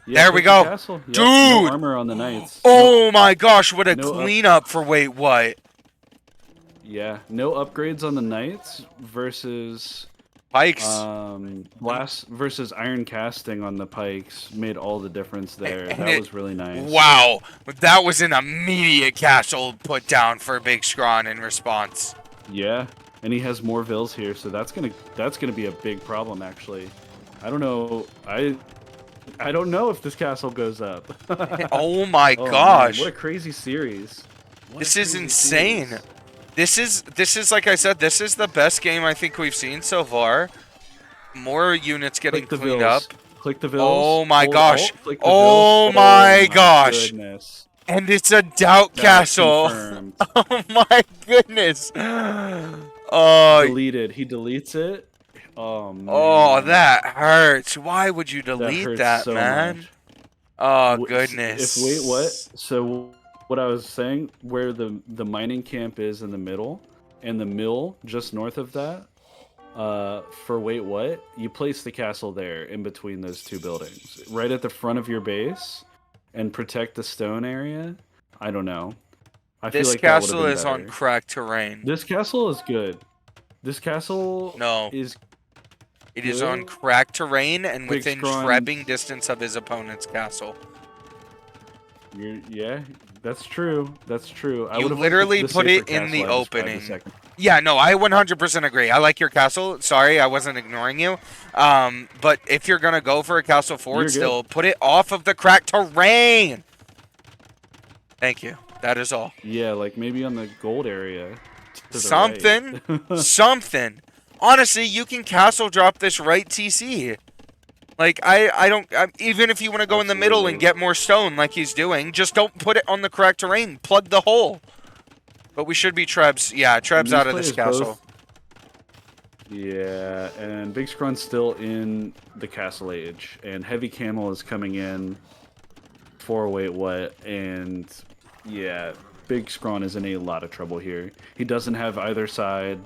Yeah, There we click the go. castle. Yep, Dude! no armor on the knights. Oh my gosh, what a No up- cleanup for wait, what? Yeah, no upgrades on the knights versus Pikes. blast versus iron casting on the pikes made all the difference there. And That was really nice. Wow, that was an immediate castle put down for Big Scrawn in response. Yeah, and he has more vills here, so that's gonna be a big problem actually. I don't know. I don't know if this castle goes up. Oh my Oh, gosh. man, what a crazy series. What a This is crazy insane. series. This is like I said, this is the best game I think we've seen so far. More units getting Click the cleaned up. vills. Click the vills. Oh my Hold gosh. Alt, click the Oh vills. my gosh. Goodness. And it's a doubt That's castle. confirmed. Oh my goodness. Oh, Deleted. He deletes it. Oh man. oh, that hurts. Why would you delete hurts that, so man? much. Oh W- goodness. If Wait What? So what I was saying, where the mining camp is in the middle, and the mill just north of that, for Wait What, you place the castle there in between those two buildings, right at the front of your base, and protect the stone area. I don't know. I feel This like that would've castle been is on better. cracked terrain. This castle is good. This castle No. is It is on good. cracked terrain and Big within Scrawn. trebbing distance of his opponent's castle. Yeah, that's true. That's true. I You would've literally liked the put safer it in castle the I described a opening. second. Yeah, no, I 100% agree. I like your castle. Sorry, I wasn't ignoring you. But if you're gonna go for a castle forward You're good. still, put it off of the cracked terrain. Thank you. That is all. Yeah, like maybe on the gold area to the right. Something. Something. Honestly, you can castle drop this right TC. Like, I don't... even if you want to go in the middle and Absolutely. get more stone like he's doing, just don't put it on the correct terrain. Plug the hole. But we should be Trebs. Yeah, And Trebs these out of this players castle. both. Yeah, and Big Scrun's still in the castle age, and Heavy Camel is coming in for wait what, and yeah, Big Scrawn is in a lot of trouble here. He doesn't have either side.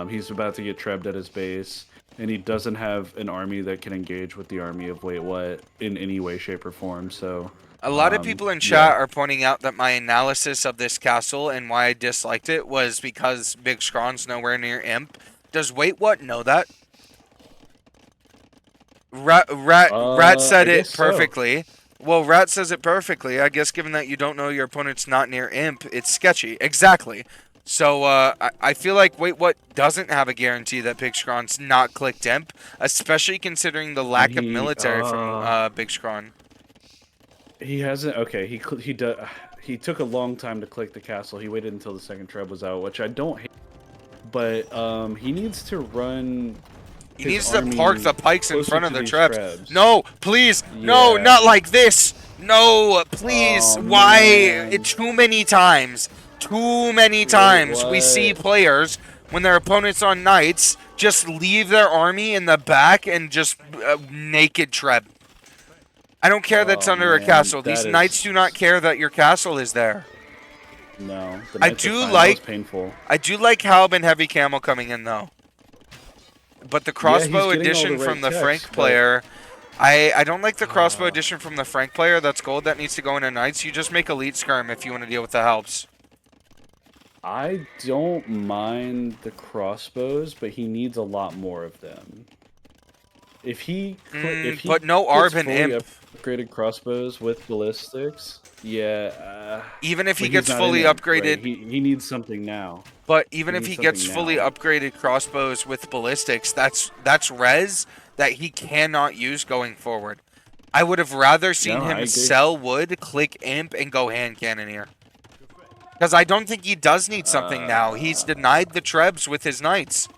He's about to get trebbed at his base, and he doesn't have an army that can engage with the army of wait what in any way, shape, or form. So, A lot of people in chat yeah, are pointing out that my analysis of this castle and why I disliked it was because Big Scrawn's nowhere near Imp. Does Wait What know that? Rat said I it guess so. perfectly. Well, Rat says it perfectly. I guess given that you don't know your opponent's not near Imp, it's sketchy. Exactly. So I feel like Wait What doesn't have a guarantee that Big Scrawn's not clicked Imp, especially considering the And lack of military from Big Scrawn. he hasn't. Okay, he took a long time to click the castle. He waited until the second treb was out, which I don't hate. But he needs to run He his needs to army park the pikes in closer front to of the these trebs. trebs. No, please. No, Yeah. not like this. No, please. Oh Why? man. Too many times. Too many Wait, times we see what? players, when their opponents on knights, just leave their army in the back and just naked treb. I don't care that's Oh under a man, castle. These that knights is do not care that your castle is there. no. The I knights are do fine. That was like painful. Halb and Heavy Camel coming in though. But the Yeah, he's crossbow getting all the addition from right the Frank techs, but player, I don't like the crossbow uh, addition from the Frank player. That's gold that needs to go into knights. You just make elite skirm if you want to deal with the helps. I don't mind the crossbows, but he needs a lot more of them. If he But no gets Arb and fully Imp. upgraded crossbows with ballistics, yeah, Even if he but he's gets not in fully imp, right? upgraded, He needs something now. but He even if needs he something gets fully now. upgraded crossbows with ballistics, that's res that he cannot use going forward. I would have rather seen No, I him agree. sell wood, click imp, and go hand cannoneer. Because I don't think he does need something now. He's Uh, denied the trebs with his knights.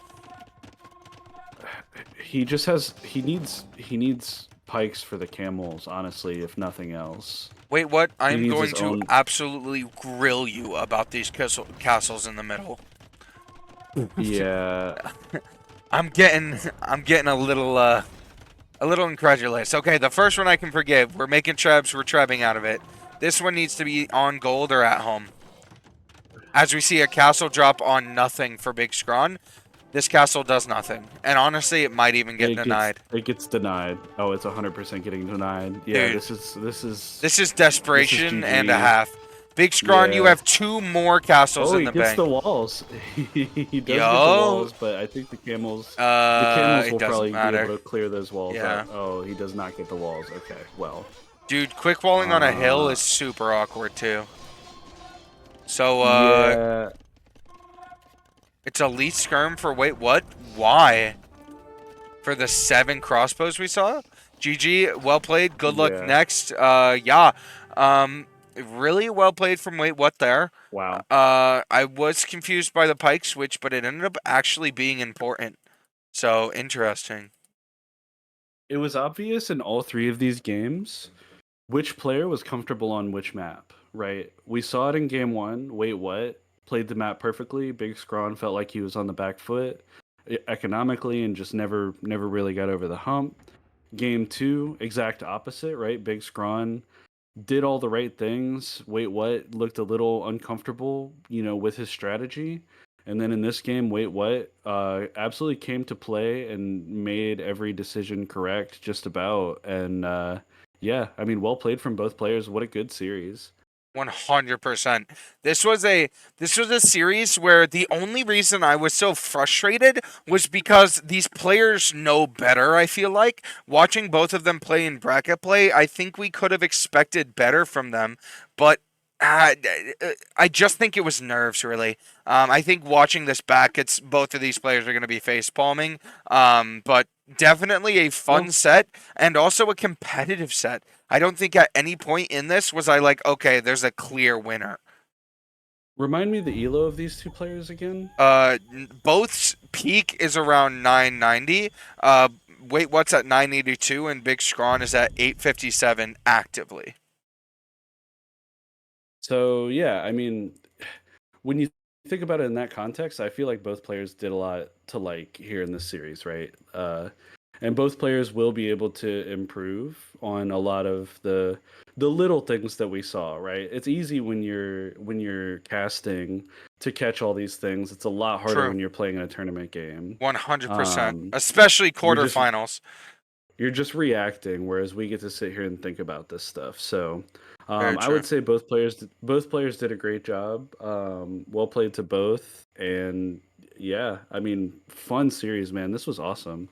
he just he needs pikes for the camels, honestly, if nothing else. Wait, what? He I'm needs going his to own. absolutely grill you about these castles in the middle. Yeah, I'm getting a little incredulous. Okay, the first one I can forgive. We're making trebs, we're trebbing out of it. This one needs to be on gold or at home. As we see a castle drop on nothing for Big Scrawn, this castle does nothing. And honestly, it might even get denied. it gets denied. Oh, it's 100% getting denied. Yeah, Dude, this is this is desperation and a GG. half. Big Scrawn, you Yeah. have 2 more castles Oh, in he the gets bank. the walls. He does get the Yo. walls, but I think the camels It will doesn't probably matter. be able to clear those walls Yeah. out. Oh, he does not get the walls. Okay, well. Dude, quick walling on a hill Uh, is super awkward too. So, yeah. it's elite skirm for wait, what? Why? For the 7 crossbows we saw? GG, well played. Good luck Yeah. next. Yeah. Really well played from wait, what there? Wow. I was confused by the pike switch, but it ended up actually being important. So, interesting. It was obvious in all 3 of these games which player was comfortable on which map, right? We saw it in game 1. Wait, what? Played the map perfectly. Big Scrawn felt like he was on the back foot economically and just never really got over the hump. Game 2, exact opposite, right? Big Scrawn did all the right things. Wait, what? Looked a little uncomfortable, with his strategy. And then in this game, wait, what? Absolutely came to play and made every decision correct, just about. And yeah, I mean, well played from both players. What a good series. 100%. This was a series where the only reason I was so frustrated was because these players know better, I feel like. Watching both of them play in bracket play, I think we could have expected better from them, but I just think it was nerves, really. I think watching this back, it's both of these players are going to be face palming. But definitely a fun Well, set and also a competitive set. I don't think at any point in this was I like, okay, there's a clear winner. remind me the elo of these two players again. Both's peak is around 990. Uh, Wait, what's at 982, and Big Scrawn is at 857 actively. So yeah, I mean, when you think about it in that context, I feel like both players did a lot to like here in this series, right? And both players will be able to improve on a lot of the little things that we saw, right? It's easy when you're casting to catch all these things. It's a lot harder True. when you're playing in a tournament game. 100%. Um, Especially you're just quarterfinals. you're just reacting, whereas we get to sit here and think about this stuff. So Very I true. would say both players did a great job. Well played to both, and yeah, I mean, fun series, man. This was awesome.